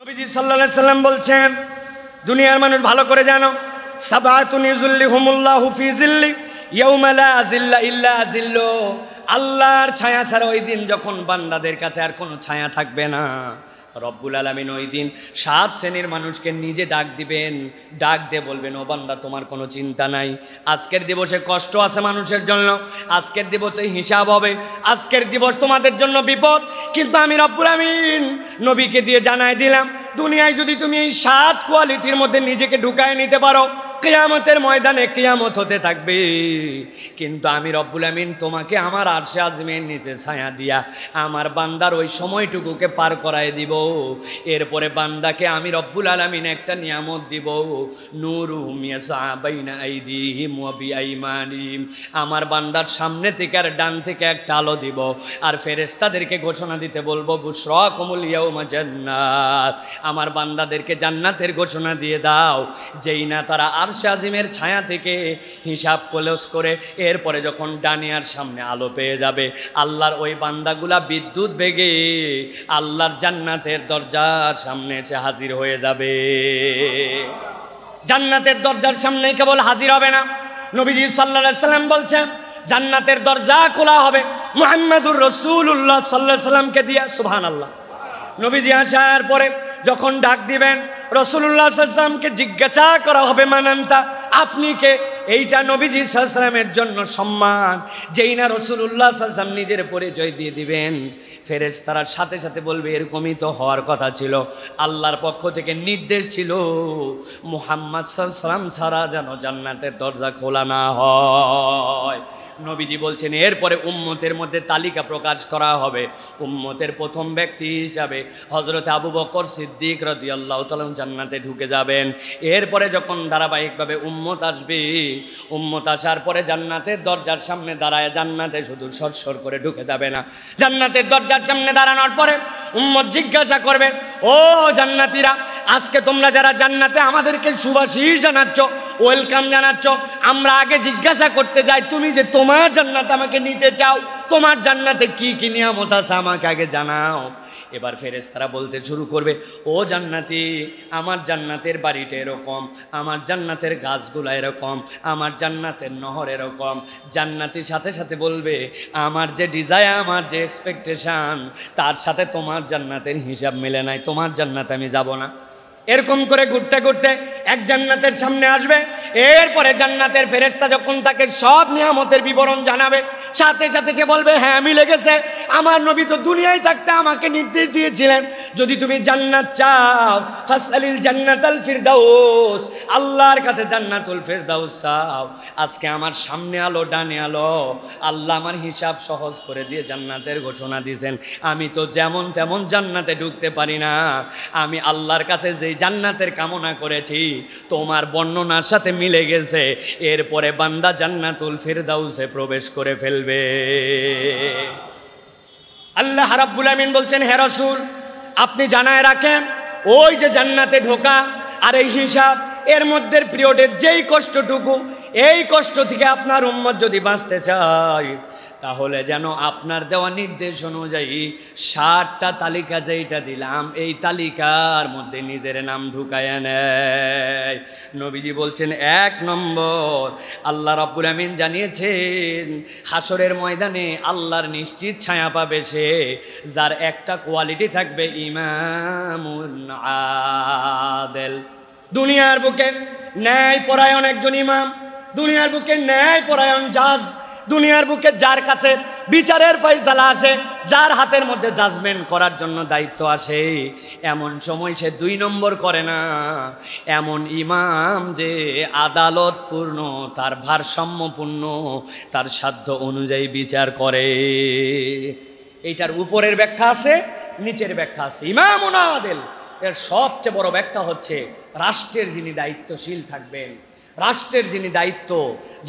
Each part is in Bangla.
নবীজি সাল্লাল্লাহু আলাইহি সাল্লাম বলছেন, দুনিয়ার মানুষ ভালো করে জানো, সাবাতুন ইযুল্লিহুমুল্লাহু ফি যিল্লি ইয়াউমা লা যিল্লা ইল্লা যিল্লু। আল্লাহর ছায়া ছাড়া ওই দিন যখন বান্দাদের কাছে আর কোনো ছায়া থাকবে না, রব্বুল আলামিন ওই দিন 7 শ্রেণীর মানুষকে নিজে ডাক দিবেন। ডাক দিয়ে বলবেন, ও বান্দা তোমার কোনো চিন্তা নাই, আজকের দিবসে কষ্ট আছে মানুষের জন্য, আজকের দিবসে হিসাব হবে, আজকের দিবস তোমাদের জন্য বিপদ, কিন্তু আমি রব্বুল আলামিন নবীকে দিয়ে জানাই দিলাম, দুনিয়ায় যদি তুমি এই 7 কোয়ালিটির মধ্যে নিজেকে ঢুকায় নিতে পারো, কিয়ামতের ময়দানে কিয়ামত হতে থাকবে, কিন্তু আমি রব্বুল আমিন তোমাকে আমার আরশে আযমের নিচে ছায়া দিয়া আমার বান্দার ওই সময়টুকুকে পার করায় দিব। এরপরে বান্দাকে আমি রব্বুল আলামিন একটা নিয়ামত দিব, নূরুহুম ইয়াসআ বাইনা আইদিহিম ওয়া বিআইমানিহিম। আমার বান্দার সামনে থেকে আর ডান থেকে একটা আলো দিব, আর ফেরেশতাদেরকে ঘোষণা দিতে বলবো, বুশরাকুমুল ইয়াউমা জান্নাত। আমার বান্দাদেরকে জান্নাতের ঘোষণা দিয়ে দাও, যেই না তারা আরশে আযমের ছায়া থেকে হিসাব ক্লোজ করে এরপরে যখন ডানিয়ার সামনে আলো পেয়ে যাবে, আল্লাহর ওই বান্দাগুলা বিদ্যুৎ বেগে আল্লাহর জান্নাতের দরজার সামনে এসে হাজির হয়ে যাবে। জান্নাতের দরজার সামনে কেবল হাজির হবে না, নবীজি সাল্লাল্লাহু আলাইহি সাল্লাম বলছেন জান্নাতের দরজা খোলা হবে মুহাম্মদুর রাসূলুল্লাহ সাল্লাল্লাহু আলাইহি সাল্লামকে দিয়া। সুবহানাল্লাহ। নবীজি আসার পরে যখন ডাক দিবেন, রাসূলুল্লাহ সাল্লাল্লাহু আলাইহি সাল্লামকে জিজ্ঞাসা করা হবে, মানান্তা, আপনি কে? এইটা নবীজি সাল্লাল্লাহু আলাইহি সাল্লামের জন্য সম্মান। যেই না রাসূলুল্লাহ সাল্লাল্লাহু আলাইহি সাল্লাম নিজের পরিচয় দিয়ে দিবেন, ফেরেশতারা সাথে সাথে বলবে, এরকমই তো হওয়ার কথা ছিল, আল্লাহর পক্ষ থেকে নির্দেশ ছিল মুহাম্মদ সাল্লাল্লাহু আলাইহি সাল্লাম ছাড়া যেন জান্নাতের দরজা খোলা না হয়। নবীজি বলছেন, এরপরে উম্মতের মধ্যে তালিকা প্রকাশ করা হবে। উম্মতের প্রথম ব্যক্তি হিসাবে হযরত আবু বকর সিদ্দিক রাদিয়াল্লাহু তাআলা জান্নাতে ঢুকে যাবেন। এরপরে যখন ধারাবাহিকভাবে উম্মত আসবে, উম্মত আসার পরে জান্নাতের দরজার সামনে দাঁড়ায়, জান্নাতে শুধু সরসর করে ঢুকে যাবে না, জান্নাতের দরজার সামনে দাঁড়ানোর পরে উম্মত জিজ্ঞাসা করবে, ও জান্নাতীরা, আজকে তোমরা যারা জান্নাতে আমাদেরকে সুবাসিস জানাচ্ছ, ওয়েলকাম জানাচ্ছ, আমরা আগে জিজ্ঞাসা করতে যাই, তুমি যে তোমার জান্নাত আমাকে নিতে চাও, তোমার জান্নাতে কি কি নিয়ামত আছে আমাকে আগে জানাও। এবার ফেরেশতারা বলতে শুরু করবে, ও জান্নাতি, আমার জান্নাতের বাড়িটা এরকম, আমার জান্নাতের গাছগুলো এরকম, আমার জান্নাতের নহর এরকম। জান্নাতির সাথে সাথে বলবে, আমার যে ডিজায়ার, আমার যে এক্সপেকটেশন, তার সাথে তোমার জান্নাতের হিসাব মিলে নাই, তোমার জান্নাতে আমি যাব না। এরকম করে ঘুরতে ঘুরতে এক জান্নাতের সামনে আসবে। এরপরে জান্নাতের ফেরেশতা যখন তাকে সব নিয়ামতের বিবরণ জানাবে, সাথে সাথে সে বলবে, হ্যাঁ মিলে গেছে, আমার নবী তো দুনিয়ায় থাকতে আমাকে নির্দেশ দিয়েছিলেন, যদি তুমি জান্নাত চাও ফাসআলিল জান্নাতাল ফিরদাউস, আল্লাহর কাছে জান্নাতুল ফিরদাউস চাও। আজকে আমার সামনে আলো, ডানে আলো, আল্লাহ আমার হিসাব সহজ করে দিয়ে জান্নাতের ঘোষণা দিয়েছেন। আমি তো যেমন তেমন জান্নাতে ঢুকতে পারি না, আমি আল্লাহর কাছে যে জান্নাতের কামনা করেছি তোমার বর্ণনার সাথে মিলে গেছে। এরপরে বান্দা জান্নাতুল ফিরদাউসে প্রবেশ করে ফেলবে। আল্লাহ রাব্বুল আমিন বলছেন, হে রাসূল, আপনি জানায় রাখেন, ওই যে জান্নাতে ঢোকা আর এই হিসাব, এর মধ্যে পিরিয়ডের যেই কষ্টটুকু, এই কষ্ট থেকে আপনার উম্মত যদি বাঁচতে চায়, তাহলে যেন আপনার দেওয়া নির্দেশ অনুযায়ী 7টা তালিকা যেইটা দিলাম, এই তালিকার মধ্যে নিজের নাম ঢুকায় নেয়। নবীজি বলছেন, 1 নম্বর, আল্লাহ রাব্বুল আমিন জানিয়েছেন হাসরের ময়দানে আল্লাহর নিশ্চিত ছায়া পাবে সে, যার একটা কোয়ালিটি থাকবে, ইমামুন আদেল। দুনিয়ার বুকে ন্যায় পরায়ণ একজন ইমাম, দুনিয়ার বুকে ন্যায় পরায়ণ জাজ, দুনিয়ার বুকে যার কাছে বিচারের ফয়সালা আসে, যার হাতের মধ্যে জাজমেন্ট করার জন্য দায়িত্ব আসে, এমন সময় সে 2 নম্বর করে না, এমন ইমাম যে আদালতপূর্ণ, তার ভারসাম্যপূর্ণ, তার সাধ্য অনুযায়ী বিচার করে। এইটার উপরের ব্যাখ্যা আছে, নিচের ব্যাখ্যা আছে। ইমামুন আদেল এর সবচেয়ে বড় ব্যাখ্যা হচ্ছে রাষ্ট্রের যিনি দায়িত্বশীল থাকবেন, রাষ্ট্রের যিনি দায়িত্ব,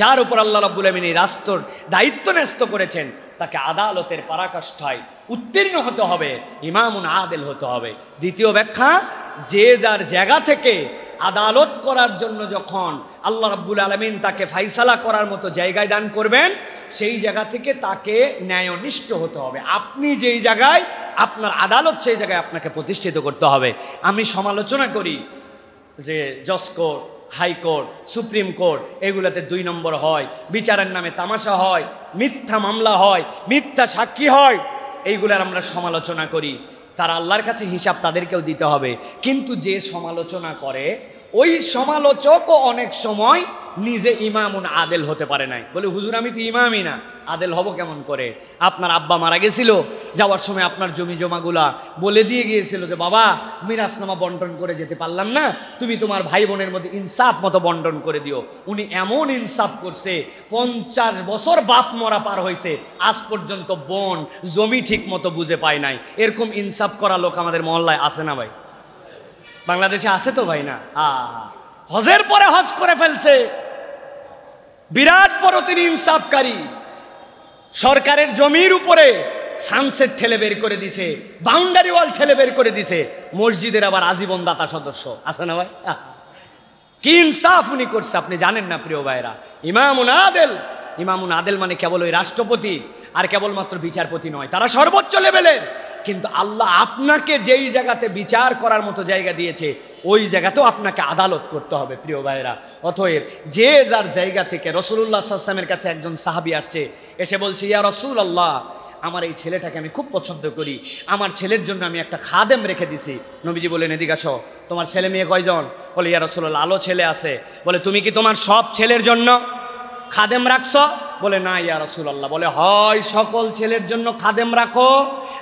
যার উপর আল্লাহ রাব্বুল আমিন এই রাষ্ট্রের দায়িত্ব ন্যস্ত করেছেন, তাকে আদালতের পরাকাষ্ঠায় উত্তীর্ণ হতে হবে, ইমামুন আদেল হতে হবে। দ্বিতীয় ব্যাখ্যা, যে যার জায়গা থেকে আদালত করার জন্য যখন আল্লাহ রাব্বুল আলামিন তাকে ফাইসালা করার মতো জায়গায় দান করবেন, সেই জায়গা থেকে তাকে ন্যায়নিষ্ঠ হতে হবে। আপনি যেই জায়গায় আপনার আদালত, সেই জায়গায় আপনাকে প্রতিষ্ঠিত করতে হবে। আমি সমালোচনা করি যে জজ কোর্ট, হাইকোর্ট, সুপ্রিম কোর্ট এগুলাতে 2 নম্বর হয়, বিচারের নামে তামাশা হয়, মিথ্যা মামলা হয়, মিথ্যা সাক্ষী হয়, এইগুলার আমরা সমালোচনা করি। তারা আল্লাহর কাছে হিসাব তাদেরকেও দিতে হবে। কিন্তু যে সমালোচনা করে ওই সমালোচকও অনেক সময় নিজে ইমামুন আদেল হতে পারে নাই। বলে হুজুর আমি তো ইমামই না, আদেল হব কেমন করে? আপনার আব্বা মারা গেছিল, যাওয়ার সময় আপনার জমি জমাগুলা বলে দিয়ে গিয়েছিল যে বাবা মিরাসনামা বন্টন করে যেতে পারলাম না, তুমি তোমার ভাই বোনের মধ্যে ইনসাফ মতো বন্টন করে দিও। উনি এমন ইনসাফ করছে, 50 বছর বাপ মরা পার হয়েছে, আজ পর্যন্ত বোন জমি ঠিক মতো বুঝে পায় নাই। এরকম ইনসাফ করা লোক আমাদের মহল্লায় আছে না ভাই? বাংলাদেশে আছে তো ভাই না? হজের পরে হজ করে ফেলছে, বিরাট বড় তিনি ইনসাফকারী। সরকারের জমির উপরে সানসেট ঠেলে বের করে দিছে, বাউন্ডারি ওয়াল ঠেলে বের করে দিছে, মসজিদের আবার আজীবন দাতা সদস্য আছে না ভাই? কি ইনসাফ উনি করছে আপনি জানেন না প্রিয় ভাইরা। ইমামুন আদেল, ইমামুন আদেল মানে কেবল ওই রাষ্ট্রপতি আর কেবলমাত্র বিচারপতি নয়, তারা সর্বোচ্চ লেভেলের। কিন্তু আল্লাহ আপনাকে যেই জায়গাতে বিচার করার মতো জায়গা দিয়েছে ওই জায়গাতেও আপনাকে আদালত করতে হবে প্রিয় ভাইরা। অতএব যে যার জায়গা থেকে, রাসূলুল্লাহ সাল্লাল্লাহু আলাইহি ওয়াসাল্লামের কাছে একজন সাহাবী আসছে, এসে বলছে ইয়া রাসূলুল্লাহ, আমার এই ছেলেটাকে আমি খুব পছন্দ করি, আমার ছেলের জন্য আমি একটা খাদেম রেখে দিছি। নবীজি বলেন এদিকে আসো, তোমার ছেলে মেয়ে কয়জন? বলে ইয়া রাসূলুল্লাহ আলো ছেলে আছে। বলে তুমি কি তোমার সব ছেলের জন্য খাদেম রাখছো? বলে না ইয়া রাসূলুল্লাহ। বলে হয় সকল ছেলের জন্য খাদেম রাখো,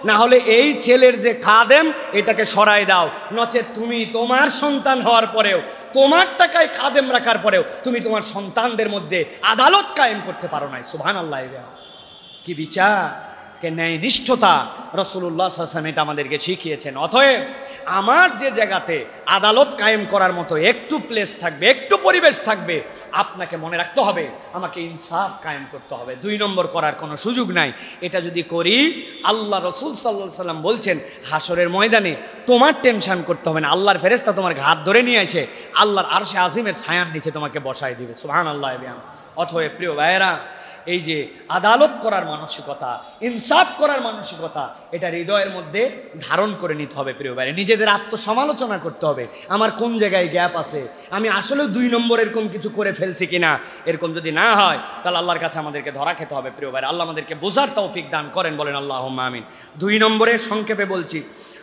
না হলে এই ছেলের যে খাদেম এটাকে সরাই দাও, নচেত তুমি তোমার সন্তান হওয়ার পরেও, তোমার টাকায় খাদেম রাখার পরেও তুমি তোমার সন্তানদের মধ্যে আদালত কায়েম করতে পারো নাই। সুবহানাল্লাহ। কি বিচার, কে ন্যায় নিষ্ঠতা! রাসূলুল্লাহ সাল্লাল্লাহু আলাইহি ওয়াসাল্লাম এটা আমাদেরকে শিখিয়েছেন। অতএব আমার যে জায়গাতে আদালত কায়েম করার মতো একটু প্লেস থাকবে, একটু পরিবেশ থাকবে, আপনাকে মনে রাখতে হবে আমাকে ইনসাফ কায়েম করতে হবে। 2 নম্বর করার কোনো সুযোগ নাই। এটা যদি করি, আল্লাহ রাসূল সাল্লাল্লাহু আলাইহি ওয়াসাল্লাম বলছেন হাসরের ময়দানে তোমার টেনশন করতে হবে না, আল্লাহর ফেরেশতা তোমার ঘাট ধরে নিয়ে এসে আল্লাহর আরশে আজিমের ছায়ার নিচে তোমাকে বসায় দিবে। সুবহানাল্লাহ। অতএব প্রিয় ভাইয়েরা, এই যে আদালত করার মানসিকতা, ইনসাফ করার মানসিকতা, এটা হৃদয়ের মধ্যে ধারণ করে নিতে হবে প্রিয় ভাই। নিজেদের আত্মসমালোচনা করতে হবে, আমার কোন জায়গায় গ্যাপ আছে, আমি আসলে 2 নম্বর এরকম কিছু করে ফেলছি কিনা। এরকম যদি না হয় তাহলে আল্লাহর কাছে আমাদেরকে ধরা খেতে হবে প্রিয় ভাই। আল্লাহ আমাদেরকে বোঝার তৌফিক দান করেন, বলেন আল্লাহুম্মা আমিন। 2 নম্বরে সংক্ষেপে বলছি,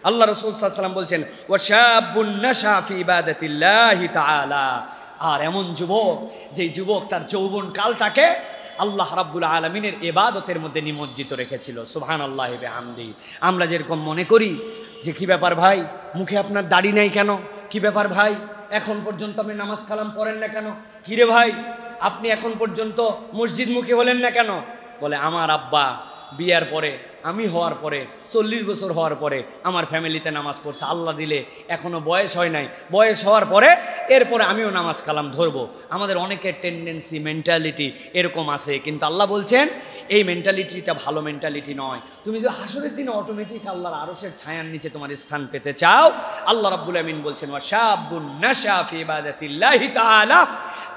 আল্লাহ রাসূল সাল্লাল্লাহু আলাইহি ওয়াসাল্লাম বলছেন ওয়াশাবুন নাশা ফি ইবাদাতিল্লাহি তাআলা। আর এমন যুবক, যেই যুবক তার যৌবন কালটাকে আল্লাহ রাব্বুল আলামিনের ইবাদতের মধ্যে নিমজ্জিত রেখেছিল। সুবহানাল্লাহি বিহামদি। আমরা যেরকম মনে করি যে কি ব্যাপার ভাই, মুখে আপনার দাড়ি নেই কেন? কি ব্যাপার ভাই, এখন পর্যন্ত আপনি নামাজ কালাম পড়েন না কেন? কিরে ভাই, আপনি এখন পর্যন্ত মসজিদ মুখী হলেন না কেন? বলে আমার আব্বা বিয়ার পরে, আমি হওয়ার পরে 40 বছর হওয়ার পরে আমার ফ্যামিলিতে নামাজ পড়ছে, আল্লাহ দিলে এখনো বয়স হয় নাই, বয়স হওয়ার পরে এরপরে আমিও নামাজ কালাম ধরবো। আমাদের অনেকের টেন্ডেন্সি, মেন্টালিটি এরকম আছে। কিন্তু আল্লাহ বলছেন এই মেন্টালিটিটা ভালো মেন্টালিটি নয়। তুমি যদি হাসরের দিনে অটোমেটিক আল্লাহর আরশের ছায়ার নিচে তোমার স্থান পেতে চাও, আল্লাহ রাব্বুল আমিন বলছেন ওয়াশাবুন নাশা ফি ইবাদাতিল্লাহি তাআলা,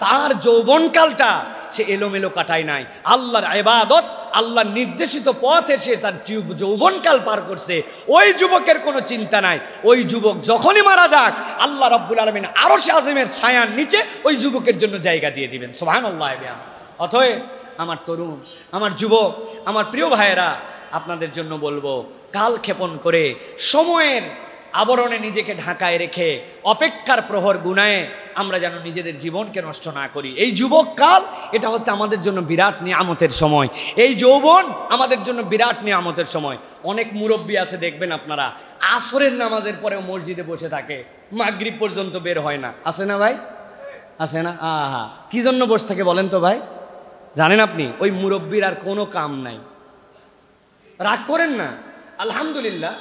তার যৌবনকালটা সে এলোমেলো কাটায় নাই, আল্লাহর ইবাদত, আল্লাহর নির্দেশিত পথে সে তার যৌবনকাল পার করছে। ওই যুবকের কোনো চিন্তা নাই, ওই যুবক যখনই মারা যাক আল্লাহ রাব্বুল আলামিন আরশে আজিমের ছায়ার নিচে ওই যুবকের জন্য জায়গা দিয়ে দিবেন। সুবহানাল্লাহ। অতএব আমার তরুণ, আমার যুবক, আমার প্রিয় ভাইয়েরা, আপনাদের জন্য বলবো কাল ক্ষেপণ করে সময়ের আবরণে নিজেকে ঢাকায় রেখে অপেক্ষার প্রহর গুনায়ে আমরা যেন নিজেদের জীবনকে নষ্ট না করি। এই যুবককাল এটা হচ্ছে আমাদের জন্য বিরাট নিয়ামতের সময়, এই যৌবন আমাদের জন্য বিরাট নিয়ামতের সময়। অনেক মুরব্বী আছে দেখবেন আপনারা, আসরের নামাজের পরেও মসজিদে বসে থাকে, মাগরিব পর্যন্ত বের হয় না। আছে না ভাই? আছে না? আহা, কি জন্য বসে থাকে বলেন তো ভাই? জানেন আপনি, ওই মুরব্বীর আর কোনো কাম নাই। রাগ করেন না, আলহামদুলিল্লাহ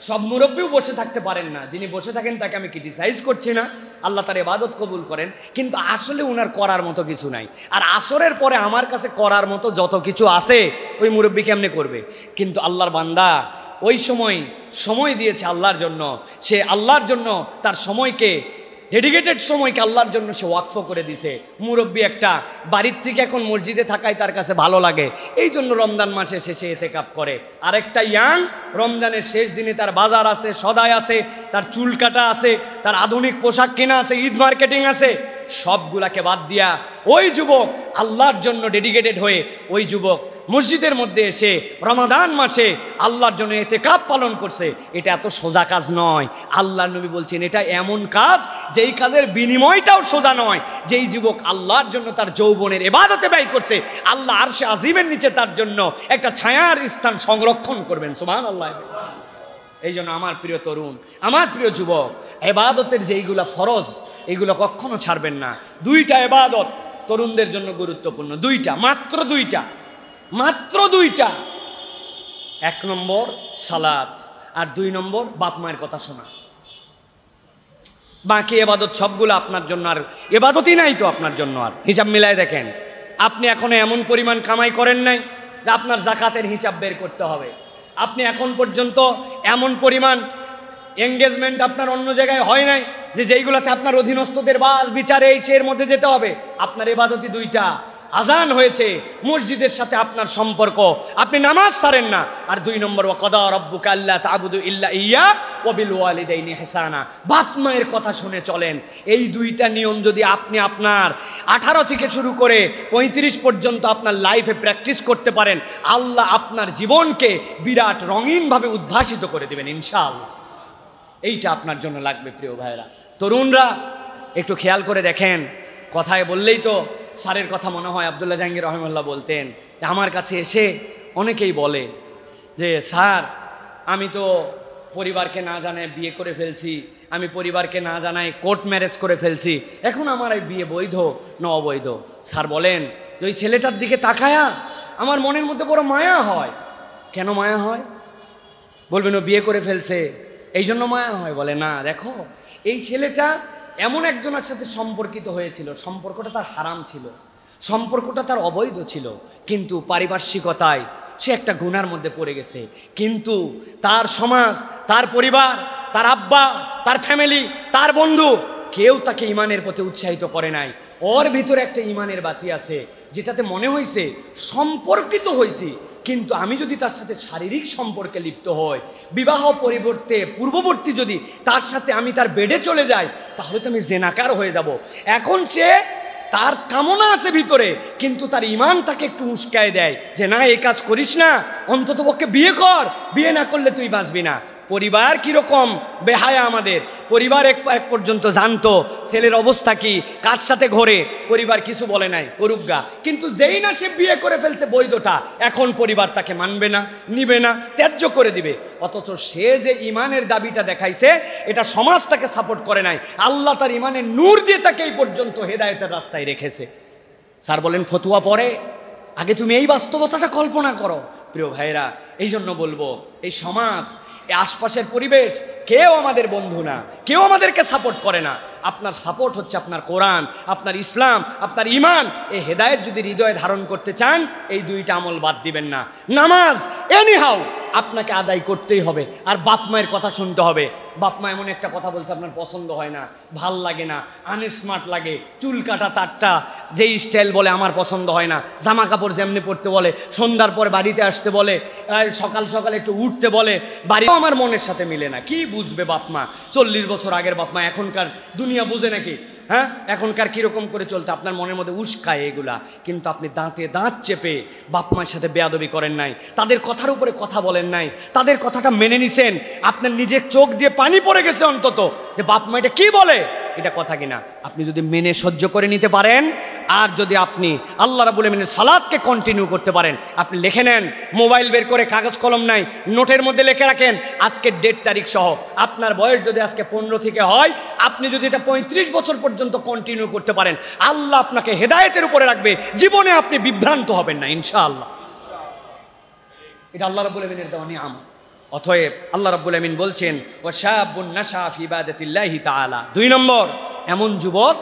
সব মুরব্বীও বসে থাকতে পারেন না। যিনি বসে থাকেন তাকে আমি ক্রিটিসাইজ করছি না, আল্লাহ তার ইবাদত কবুল করেন, কিন্তু আসলে ওনার করার মতো কিছু নাই। আর আসরের পরে আমার কাছে করার মতো যত কিছু আছে ওই মুরব্বী কেমনে করবে? কিন্তু আল্লাহর বান্দা ওই সময় দিয়েছে আল্লাহর জন্য, সে আল্লাহর জন্য তার সময়কে ডেডিকেটেড সময়কে আল্লাহর জন্য সে ওয়াকফ করে দিছে। মুরব্বী একটা বাড়ির থেকে এখন মসজিদে থাকাই তার কাছে ভালো লাগে, এই জন্য রমজান মাসে শেষে এতেকাফ করে। আরেকটা ইয়াং রমজানের শেষ দিনে তার বাজার আছে, সদাই আছে, তার চুল কাটা আছে, তার আধুনিক পোশাক কেনা আছে, ঈদ মার্কেটিং আছে, সবগুলাকে বাদ দিয়া ওই যুবক আল্লাহর জন্য ডেডিকেটেড হয়ে ওই যুবক মসজিদের মধ্যে এসে রমাদান মাসে আল্লাহর জন্য ইতিকাফ পালন করছে। এটা এত সোজা কাজ নয়। আল্লাহর নবী বলছেন এটা এমন কাজ যেই কাজের বিনিময়টাও সোজা নয়। যেই যুবক আল্লাহর জন্য তার যৌবনের ইবাদতে ব্যয় করছে, আল্লাহ আরশে আজিমের নিচে তার জন্য একটা ছায়ার স্থান সংরক্ষণ করবেন। সুবহানাল্লাহ। এই জন্য আমার প্রিয় তরুণ, আমার প্রিয় যুবক, ইবাদতের যেইগুলা ফরজ এইগুলো কখনো ছাড়বেন না। দুইটা ইবাদত তরুণদের জন্য গুরুত্বপূর্ণ, দুইটা, মাত্র দুইটা, মাত্র দুইটা। এক নম্বর সালাত, আর দুই নম্বর বাপ মায়ের কথা শোনা। বাকি ইবাদত সবগুলো আপনার জন্য, আর ইবাদতই নাই তো আপনার জন্য। আর হিসাব মিলায় দেখেন, আপনি এখনো এমন পরিমাণ কামাই করেন নাই যে আপনার যাকাতের হিসাব বের করতে হবে। আপনি এখন পর্যন্ত এমন পরিমাণ এঙ্গেজমেন্ট আপনার অন্য জায়গায় হয় নাই যে যেইগুলোতে আপনার অধীনস্থদের বাস বিচারে এই এর মধ্যে যেতে হবে। আপনার ইবাদতই দুইটা, আজান হয়েছে, মসজিদের সাথে আপনার সম্পর্ক, আপনি নামাজ ছাড়েন না। আর দুই নম্বর ওয়াকাদা রাব্বুকা আল্লা তা'বুদু ইল্লা ইয়্যা ওয়া বিল ওয়ালিদাইনি ইহসানা, বাপ মায়ের কথা শুনে চলেন। এই দুইটা নিয়ম যদি আপনি আপনার 18 থেকে শুরু করে 35 পর্যন্ত আপনার লাইফে প্র্যাকটিস করতে পারেন, আল্লাহ আপনার জীবনকে বিরাট রঙিনভাবে উদ্ভাসিত করে দেবেন ইনশাআল্লাহ। এইটা আপনার জন্য লাগবে প্রিয় ভাইরা। তরুণরা একটু খেয়াল করে দেখেন, কথায় বললেই তো স্যারের কথা মনে হয়। আব্দুল্লাহ জাহাঙ্গীর রহমাল্লাহ বলতেন যে আমার কাছে এসে অনেকেই বলে যে স্যার আমি তো পরিবারকে না জানায় বিয়ে করে ফেলছি, আমি পরিবারকে না জানায় কোর্ট ম্যারেজ করে ফেলছি, এখন আমার এই বিয়ে বৈধ না অবৈধ? স্যার বলেন যে ওই ছেলেটার দিকে তাকায়া আমার মনের মধ্যে বড় মায়া হয়। কেন মায়া হয়? বলবেন ও বিয়ে করে ফেলছে এই জন্য মায়া হয়। বলে না, দেখো এই ছেলেটা এমন একজনের সাথে সম্পর্কিত হয়েছিল, সম্পর্কটা তার হারাম ছিল, সম্পর্কটা তার অবৈধ ছিল, কিন্তু পারিপার্শ্বিকতায় সে একটা গুনার মধ্যে পড়ে গেছে। কিন্তু তার সমাজ, তার পরিবার, তার আব্বা, তার ফ্যামিলি, তার বন্ধু কেউ তাকে ইমানের পথে উৎসাহিত করে নাই। ওর ভিতরে একটা ইমানের বাতি আছে, যেটাতে মনে হয়েছে সম্পর্কিত হয়েছি, কিন্তু আমি যদি তার সাথে শারীরিক সম্পর্কে লিপ্ত হই, বিবাহ পূর্ববর্তী যদি তার সাথে আমি তার বেডে চলে যাই, তাহলে তো আমি জেনাকার হয়ে যাব। এখন সে তার কামনা আছে ভিতরে, কিন্তু তার ইমান তাকে একটু উস্কায় দেয় যে না এই কাজ করিস না, অন্তত পক্ষে বিয়ে কর, বিয়ে না করলে তুই বাঁচবি না। পরিবার কীরকম বেহায়া আমাদের, পরিবার এক পর্যন্ত জানতো ছেলের অবস্থা কি, কার সাথে ঘোরে, পরিবার কিছু বলে নাই, করুকগা। কিন্তু যেই না সে বিয়ে করে ফেলছে বৈধটা, এখন পরিবার তাকে মানবে না, নিবে না, ত্যায্য করে দিবে। অথচ সে যে ইমানের দাবিটা দেখাইছে এটা সমাজ তাকে সাপোর্ট করে নাই, আল্লাহ তার ইমানের নূর দিয়ে তাকে এই পর্যন্ত হেদায়েতের রাস্তায় রেখেছে। স্যার বলেন ফতুয়া পড়ে, আগে তুমি এই বাস্তবতাটা কল্পনা করো। প্রিয় ভাইরা, এই জন্য বলবো এই সমাজ, এই আশপাশের পরিবেশ কেউ আমাদের বন্ধু না, কেউ আমাদেরকে সাপোর্ট করে না। আপনার সাপোর্ট হচ্ছে আপনার কোরআন, আপনার ইসলাম, আপনার ইমান। এই হেদায়েত যদি হৃদয়ে ধারণ করতে চান, এই দুইটা আমল বাদ দিবেন না। নামাজ এনিহাউ আপনাকে আদায় করতেই হবে, আর বাপ মায়ের কথা শুনতে হবে। বাপ মা এমন একটা কথা বলছে আপনার পছন্দ হয় না, ভাল লাগে না, আনস্মার্ট লাগে, চুল কাটা তারটা যেই স্টাইল বলে আমার পছন্দ হয় না, জামা কাপড় যেমনি পরতে বলে, সন্ধ্যার পর বাড়িতে আসতে বলে, সকাল সকাল একটু উঠতে বলে, বাড়ি আমার মনের সাথে মিলে না। কি বুঝবে বাপ মা? 40 বছর আগের বাপ মা, এখনকার দুনিয়া বুঝে নাকি? হ্যাঁ, এখনকার কীরকম করে চলতে আপনার মনের মধ্যে উস্কায় এগুলা। কিন্তু আপনি দাঁতে দাঁত চেপে বাপ মায়ের সাথে বেয়াদবি করেন নাই, তাদের কথার উপরে কথা বলেন নাই, তাদের কথাটা মেনে নিছেন। আপনার নিজের চোখ দিয়ে পানি পড়ে গেছে অন্তত যে বাপ মা এটা কী বলে, এটা কথা কিনা। আপনি যদি মেনে সহ্য করে নিতে পারেন, আর যদি আপনি আল্লাহ রাব্বুল আমিনের সালাতকে কন্টিনিউ করতে পারেন, আপনি লিখে নেন, মোবাইল বের করে কাগজ কলম নাই, নোটের মধ্যে লিখে রাখেন আজকের ডেট তারিখ সহ। আপনার বয়স যদি আজকে 15 থেকে হয়, আপনি যদি এটা 35 বছর পর্যন্ত কন্টিনিউ করতে পারেন, আল্লাহ আপনাকে হেদায়েতের উপরে রাখবে, জীবনে আপনি বিভ্রান্ত হবেন না ইনশাআল্লাহ। এটা আল্লাহ রাব্বুল আমিনের দেওয়া নিয়ামত। অতএব আল্লাহ রাব্বুল আমিন বলছেন ওয়াশাবুন নাশা ফি ইবাদাতিল্লাহি তাআলা। 2 নম্বর এমন যুবক,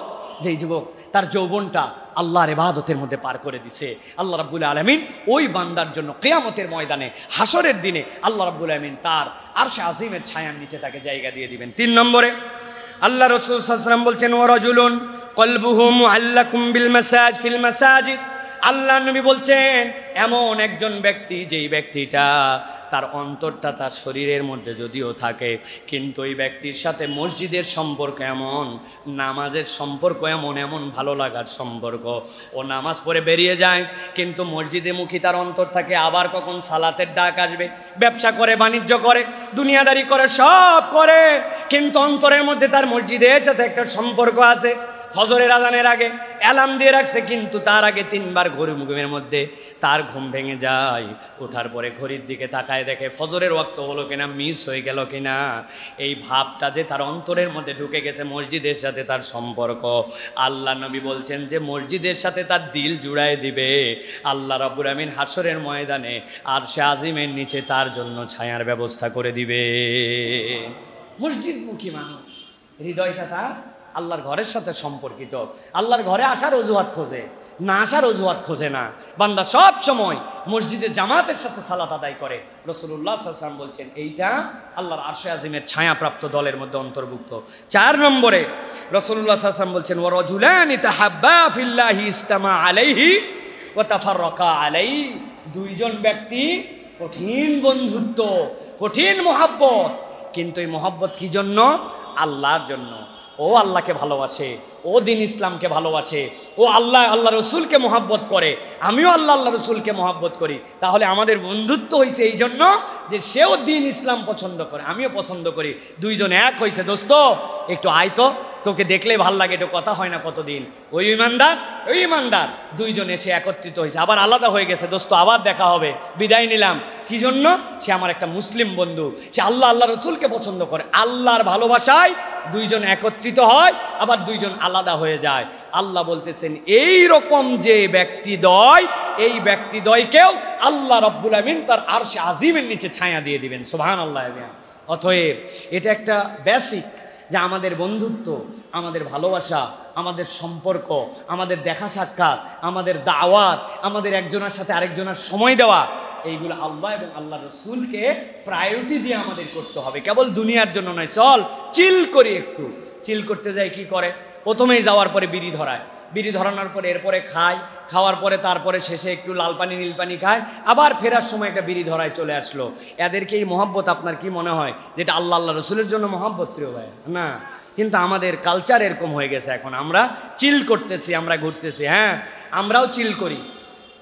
যেই যুবক তার যৌবনটা আল্লাহর ইবাদতের মধ্যে পার করে দিছে। আল্লাহ রাব্বুল আলামিন ওই বান্দার জন্য কিয়ামতের ময়দানে, হাসরের দিনে আল্লাহ রাব্বুল আলামিন তার আরশে আজিমের ছায়ার নিচে তাকে জায়গা দিয়ে দিবেন। 3 নম্বরে আল্লাহ রাসূল সাল্লাল্লাহু আলাইহি ওয়াসাল্লাম বলছেন ওয়া রাজুলুন কলবুহু মুআল্লাকুম ফিল মাসাজিদ। আল্লাহ নবী বলছেন এমন একজন ব্যক্তি, যেই ব্যক্তিটা তার অন্তরটা তার শরীরের মধ্যে যদিও থাকে, কিন্তু ওই ব্যক্তির সাথে মসজিদের সম্পর্ক এমন, নামাজের সম্পর্ক এমন, এমন ভালো লাগার সম্পর্ক, ও নামাজ পড়ে বেরিয়ে যায় কিন্তু মসজিদে মুখী তার অন্তর থাকে, আবার কখন সালাতের ডাক আসবে। ব্যবসা করে, বাণিজ্য করে, দুনিয়াদারি করে, সব করে, কিন্তু অন্তরের মধ্যে তার মসজিদের সাথে একটা সম্পর্ক আছে। ফজরের আজানের আগে অ্যালার্ম দিয়ে রাখছে, কিন্তু তার আগে 3 বার ঘুমের মধ্যে তার ঘুম ভেঙে যায়। ওঠার পরে ঘড়ির দিকে তাকায় দেখে ফজরের ওয়াক্ত হলো কিনা, মিস হয়ে গেল কিনা। এই ভাবটা যে তার অন্তরের মধ্যে ঢুকে গেছে, মসজিদের সাথে তার সম্পর্ক। আল্লাহ নবী বলছেন যে মসজিদের সাথে তার দিল জুড়ায় দিবে আল্লাহ রাব্বুল আমিন হাসরের ময়দানে আরশে আজিমের নিচে তার জন্য ছায়ার ব্যবস্থা করে দিবে। মসজিদমুখী মানুষ, হৃদয়টা তার আল্লাহর ঘরের সাথে সম্পর্কিত। আল্লাহর ঘরে আসার অজুহাত খোঁজে না, আসার অজুহাত খোঁজে না। বান্দা সব সময় মসজিদে জামাতের সাথে সালাত আদায় করে। রাসূলুল্লাহ সাল্লাল্লাহু আলাইহি ওয়াসাল্লাম বলছেন এইটা আল্লাহর আরশে আজিমের ছায়াপ্রাপ্ত দলের মধ্যে অন্তর্ভুক্ত। 4 নম্বরে রাসূলুল্লাহ সাল্লাল্লাহু আলাইহি ওয়াসাল্লাম বলছেন ওয়া রাজুলানি তাহাব্বা ফিল্লাহি ইসতামা আলাইহি ওয়া তাফাররাকা আলাইহি। 2 জন ব্যক্তি কঠিন বন্ধুত্ব, কঠিন মহব্বত, কিন্তু এই মহব্বত কি জন্য? আল্লাহর জন্য। ও আল্লাহকে ভালোবাসে, ও দিন ইসলামকে ভালোবাসে, ও আল্লাহ রসুলকে মহব্বত করে, আমিও আল্লাহ রসুলকে মহব্বত করি। তাহলে আমাদের বন্ধুত্ব হয়েছে এই জন্য যে সেও দিন ইসলাম পছন্দ করে, আমিও পছন্দ করি, 2 জন এক হয়েছে। দোস্ত একটু আয় তো, তোকে দেখলে ভাল লাগে, একটু কথা হয় না কতদিন। ওই ইমানদার 2 জন এসে একত্রিত হয়েছে, আবার আলাদা হয়ে গেছে। দোস্ত আবার দেখা হবে, বিদায় নিলাম। কি জন্য? সে আমার একটা মুসলিম বন্ধু, সে আল্লাহ রসুলকে পছন্দ করে। আল্লাহর ভালোবাসায় 2 জন একত্রিত হয়, আবার 2 জন আলাদা হয়ে যায়। আল্লাহ বলতেছেন এই রকম যে ব্যক্তিদ্বয়, এই ব্যক্তিদ্বয়কেও আল্লাহ রাব্বুল আমিন তার আরশে আজিমের নিচে ছায়া দিয়ে দিবেন। সুবহানাল্লাহ। অতএব এটা একটা বেসিক যে আমাদের বন্ধুত্ব, আমাদের ভালোবাসা, আমাদের সম্পর্ক, আমাদের দেখা সাক্ষাৎ, আমাদের দাওয়াত, আমাদের একজনের সাথে আরেকজনের সময় দেওয়া, এইগুলো আল্লাহ এবং আল্লাহ রসুলকে প্রায়োরিটি দিয়ে আমাদের করতে হবে, কেবল দুনিয়ার জন্য নয়। চল চিল করি, একটু চিল করতে যাই, কি করে? প্রথমেই যাওয়ার পরে বিড়ি ধরায়, বিড়ি ধরানোর পরে এরপরে খায়, খাওয়ার পরে তারপরে শেষে একটু লাল পানি নীল পানি খায়, আবার ফেরার সময় একটা বিড়ি ধরায় চলে আসলো। এদেরকে এই মহব্বত আপনার কি মনে হয় যেটা আল্লাহ রসুলের জন্য মহব্বত? প্রিয় ভাই, না। কিন্তু আমাদের কালচার এরকম হয়ে গেছে, এখন আমরা চিল করতেছি, আমরা ঘুরতেছি। হ্যাঁ, আমরাও চিল করি,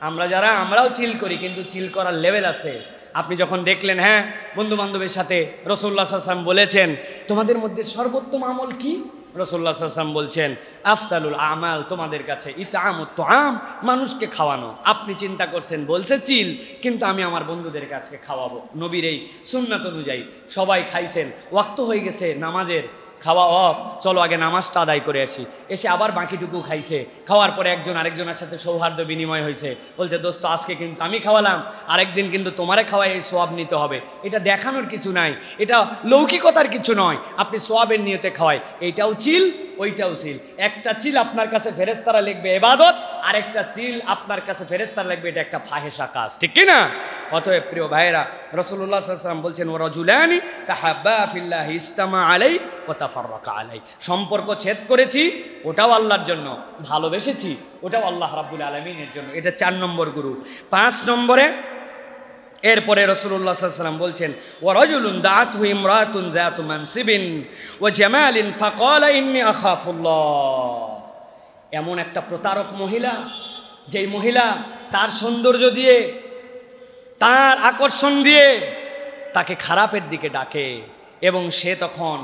আমরাও চিল করি, কিন্তু চিল করার লেভেল আছে। আপনি যখন দেখলেন, হ্যাঁ, বন্ধু বান্ধবের সাথে রাসূলুল্লাহ সাল্লাল্লাহু আলাইহি ওয়াসাল্লাম বলেছেন তোমাদের মধ্যে সর্বোত্তম আমল কি? রাসূলুল্লাহ সাল্লাল্লাহু আলাইহি ওয়াসাল্লাম বলছেন আফতালুল আমাল তোমাদের কাছে ইতআমুত তুআম, মানুষকে খাওয়ানো। আপনি চিন্তা করছেন বলছে চিল, কিন্তু আমি আমার বন্ধুদের কাছে খাওয়াবো। নবীর এই সুন্নাত অনুযায়ী সবাই খাইছেন, ওয়াক্ত হয়ে গেছে নামাজের, খাওয়া অফ, চলো আগে নামাজটা আদায় করে আসি। এসে আবার বাকিটুকু খাইছে, খাওয়ার পরে একজন আরেকজনের সাথে সৌহার্দ্য বিনিময় হয়েছে, বলছে দোস্ত আজকে কিন্তু আমি খাওয়ালাম, আরেকদিন কিন্তু তোমারে খাওয়াই এই সোয়াব নিতে হবে। এটা দেখানোর কিছু নাই, এটা লৌকিকতার কিছু নয়, আপনি সোয়াবের নিয়তে খাওয়াই। এইটাও চিল, ওইটাও চিল। একটা চিল আপনার কাছে ফেরেশতারা লিখবে ইবাদত, আরেকটা চিল আপনার কাছে ফেরেশতারা লিখবে এটা একটা ফাহেসা কাজ, ঠিক কি না? অতএব প্রিয় ভাইয়েরা, রাসূলুল্লাহ সাল্লাল্লাহু আলাইহি ওয়াসাল্লাম বলছেন ওয়া রাজুলানি তাহাব্বা ফিল্লাহি ইসতামা আলাই ওয়া তাফাররাকা আলাই। সম্পর্ক ছেদ করেছি, ওটাও আল্লাহর জন্য, ভালোবেসেছি, ওটাও আল্লাহ রাব্বুল আলামিনের জন্য। এটা 4 নম্বর গুরু। 5 নম্বরে এরপরে রাসূলুল্লাহ সাল্লাল্লাহু আলাইহি ওয়াসাল্লাম বলছেন ওয়া রাজুলুন দাআতহু ইমরাতুন যাতু মানসিবিন ওয়া জামালিন ফাকালা ইন্নী আখাফুল্লাহ। এমন একটা প্রতারক মহিলা, যেই মহিলা তার সৌন্দর্য দিয়ে, তার আকর্ষণ দিয়ে তাকে খারাপের দিকে ডাকে, এবং সে তখন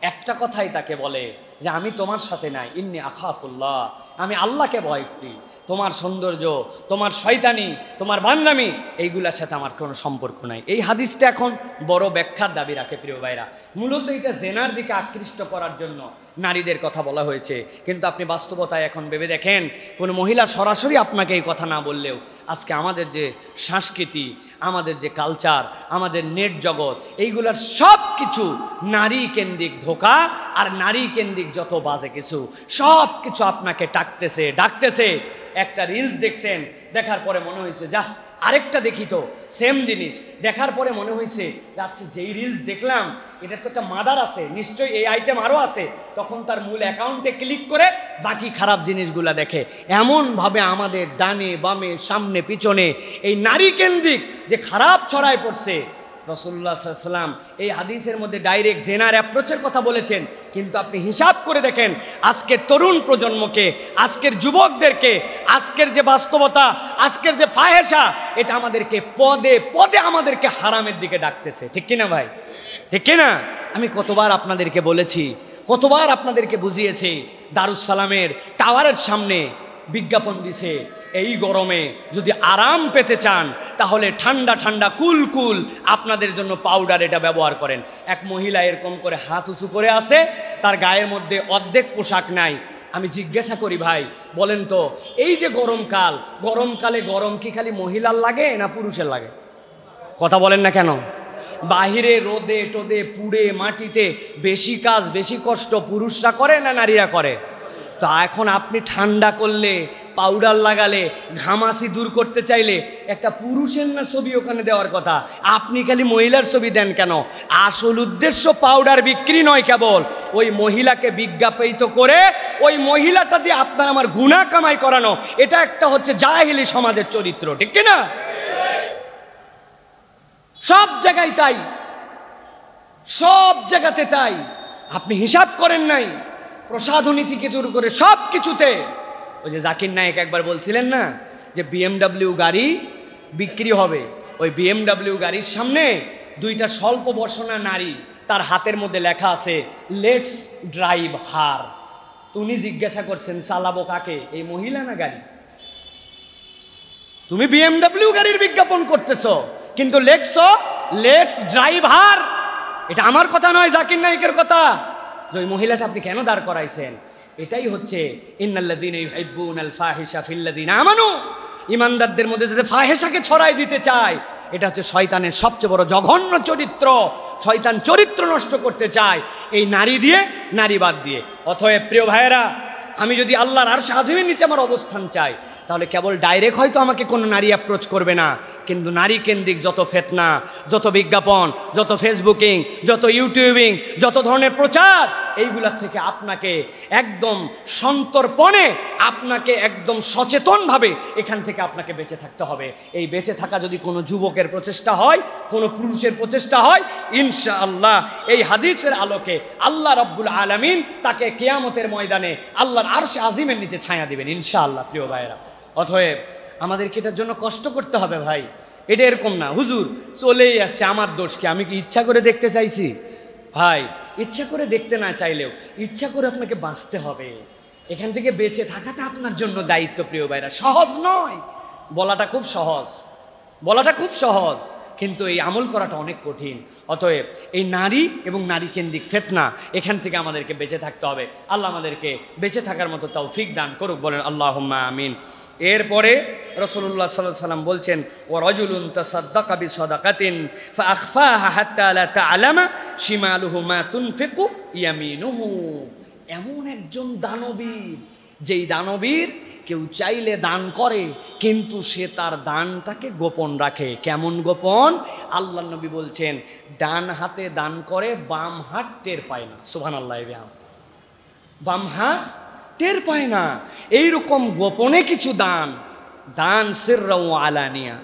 একটা কথাই তাকে বলে যে আমি তোমার সাথে নাই, ইন্নী আখাফুল্লাহ, আমি আল্লাহকে ভয় করি। তোমার সৌন্দর্য, তোমার শয়তানি, তোমার বান্দামি, এইগুলার সাথে আমার কোনো সম্পর্ক নাই। এই হাদিসটা এখন বড় ব্যাখ্যার দাবি রাখে প্রিয় ভাইরা। মূলত এটা জেনার দিকে আকৃষ্ট করার জন্য নারীদের কথা বলা হয়েছে, কিন্তু আপনি বাস্তবতায় এখন ভেবে দেখেন, কোনো মহিলা সরাসরি আপনাকে এই কথা না বললেও আজকে আমাদের যে সংস্কৃতি, আমাদের যে কালচার, আমাদের নেট জগৎ, এইগুলার সব কিছু নারী কেন্দ্রিক ধোঁকা আর নারী কেন্দ্রিক যত বাজে কিছু, সব কিছু আপনাকে ডাকতেছে। একটা রিলস দেখছেন, দেখার পরে মনে হয়েছে যা আরেকটা দেখি তো সেম জিনিস, দেখার পরে মনে হয়েছে আচ্ছা যেই রিলস দেখলাম এটার তো একটা মাদার আছে, নিশ্চয়ই এই আইটেম আরও আছে, তখন তার মূল অ্যাকাউন্টে ক্লিক করে বাকি খারাপ জিনিসগুলা দেখে। এমনভাবে আমাদের ডানে বামে সামনে পিছনে এই নারী কেন্দ্রিক যে খারাপ ছড়ায় পড়ছে। রাসূলুল্লাহ সাল্লাল্লাহু আলাইহি ওয়াসাল্লাম এই হাদিসের মধ্যে ডাইরেক্ট জেনার অ্যাপ্রোচের কথা বলেছেন, কিন্তু আপনি হিসাব করে দেখেন আজকের তরুণ প্রজন্মকে, আজকের যুবকদেরকে, আজকের যে বাস্তবতা, আজকের যে ফাহেসা, এটা আমাদেরকে পদে পদে আমাদেরকে হারামের দিকে ডাকতেছে। ঠিক কিনা ভাই? ঠিক কিনা? আমি কতবার আপনাদেরকে বলেছি, কতবার আপনাদেরকে বুঝিয়েছি, দারুস সালামের টাওয়ারের সামনে বিজ্ঞাপন দিছে এই গরমে যদি আরাম পেতে চান তাহলে ঠান্ডা ঠান্ডা কুল কুল আপনাদের জন্য পাউডার এটা ব্যবহার করেন। এক মহিলা এরকম করে হাত উঁচু করে আছে, তার গায়ের মধ্যে অর্ধেক পোশাক নাই। আমি জিজ্ঞাসা করি ভাই বলেন তো এই যে গরমকাল, গরমকালে গরম কি খালি মহিলার লাগে না পুরুষের লাগে? কথা বলেন না কেন? বাহিরে রোদে টোদে পুড়ে মাটিতে বেশি কাজ বেশি কষ্ট পুরুষরা করে না নারীরা করে? তা এখন আপনি ঠান্ডা করলে, পাউডার লাগালে, ঘামাসি দূর করতে চাইলে একটা পুরুষের না ছবি ওখানে দেওয়ার কথা, আপনি খালি মহিলার ছবি দেন কেন? আসল উদ্দেশ্য পাউডার বিক্রি নয়, কেবল ওই মহিলাকে বিজ্ঞাপিত করে ওই মহিলাটা দিয়ে আপনার আমার গুনাহ কামাই করানো। এটা একটা হচ্ছে জাহেলি সমাজের চরিত্র। ঠিক কিনা? সব জায়গায় তাই, সব জায়গাতে তাই। আপনি হিসাব করেন নাই, প্রসাধনী থেকে শুরু করে সব কিছুতে। ওই যে জাকির নায়েক একবার বলছিলেন না যে BMW গাড়ি বিক্রি হবে, ওই BMW গাড়ির সামনে দুইটা স্বল্প বসনা নারী, তার হাতের মধ্যে লেখা আছে লেটস ড্রাইভ হার। উনি জিজ্ঞাসা করছেন চালাবো কাকে, এই মহিলা না গাড়ি? তুমি BMW গাড়ির বিজ্ঞাপন করতেছো কিন্তু লেখছো লেটস ড্রাইভ হার। এটা আমার কথা নয়, জাকির নায়েকের কথা। যে ওই মহিলাটা আপনি কেন দাঁড় করাইছেন? এটাই হচ্ছে ইন্নাল্লাযীনা ইউহিব্বুনাল ফাহিশা ফিল্লাযীনা আমানু, ইমানদারদের মধ্যে যাতে ফাহেশাকে ছড়াই দিতে চায়, এটা হচ্ছে শয়তানের সবচেয়ে বড় জঘন্য চরিত্র। শয়তান চরিত্র নষ্ট করতে চায় এই নারী দিয়ে, নারীবাদ দিয়ে। অতএব প্রিয় ভাইয়েরা, আমি যদি আল্লাহর আরশ আজিমের নিচে আমার অবস্থান চাই তাহলে কেবল ডাইরেক্ট হয়তো আমাকে কোনো নারী অ্যাপ্রোচ করবে না, কিন্তু নারী কেন্দ্রিক যত ফেতনা, যত বিজ্ঞাপন, যত ফেসবুকিং, যত ইউটিউবিং, যত ধরনের প্রচার, এইগুলার থেকে আপনাকে একদম সন্তর্পণে, আপনাকে একদম সচেতনভাবে এখান থেকে আপনাকে বেঁচে থাকতে হবে। এই বেঁচে থাকা যদি কোনো যুবকের প্রচেষ্টা হয়, কোনো পুরুষের প্রচেষ্টা হয়, ইনশাআল্লাহ এই হাদিসের আলোকে আল্লাহ রাব্বুল আলামিন তাকে কিয়ামতের ময়দানে আল্লাহর আরশে আজিমের নিচে ছায়া দিবেন ইনশাআল্লাহ। প্রিয় ভাইয়েরা, অতএব আমাদেরকে এটার জন্য কষ্ট করতে হবে ভাই। এটা এরকম না হুজুর চলেই আসছে, আমার দোষ কি? আমি কি ইচ্ছা করে দেখতে চাইছি? ভাই ইচ্ছা করে দেখতে না চাইলেও ইচ্ছা করে আপনাকে বাঁচতে হবে। এখান থেকে বেঁচে থাকাটা আপনার জন্য দায়িত্ব। প্রিয় ভাইরা, সহজ নয়, বলাটা খুব সহজ, বলাটা খুব সহজ, কিন্তু এই আমল করাটা অনেক কঠিন। অতএব এই নারী এবং নারী কেন্দ্রিক ফিতনা, এখান থেকে আমাদেরকে বেঁচে থাকতে হবে। আল্লাহ আমাদেরকে বেঁচে থাকার মতো তৌফিক দান করুক, বলেন আল্লাহুম্মা আমিন। এরপরে রাসূলুল্লাহ সাল্লাল্লাহু আলাইহি ওয়াসাল্লাম বলছেন, ওয়া রাজুলুন তাসাদ্দাকা বিসাদাকাতিন ফাআখফাহা হাত্তা লা তা'লামা শিমালুহু মা তুনফিকু ইয়ামিনুহু। এমন একজন দানবীর, যেই দানবীর কেউ চাইলে দান করে কিন্তু সে তার দানটাকে গোপন রাখে। কেমন গোপন? আল্লাহ নবী বলছেন ডান হাতে দান করে, বাম হাত টের পায় না। সুবহানাল্লাহ। বাম হাত টের পায় না। এইরকম গোপনে কিছু দান, দান সিররা ওয়া আলানিয়া,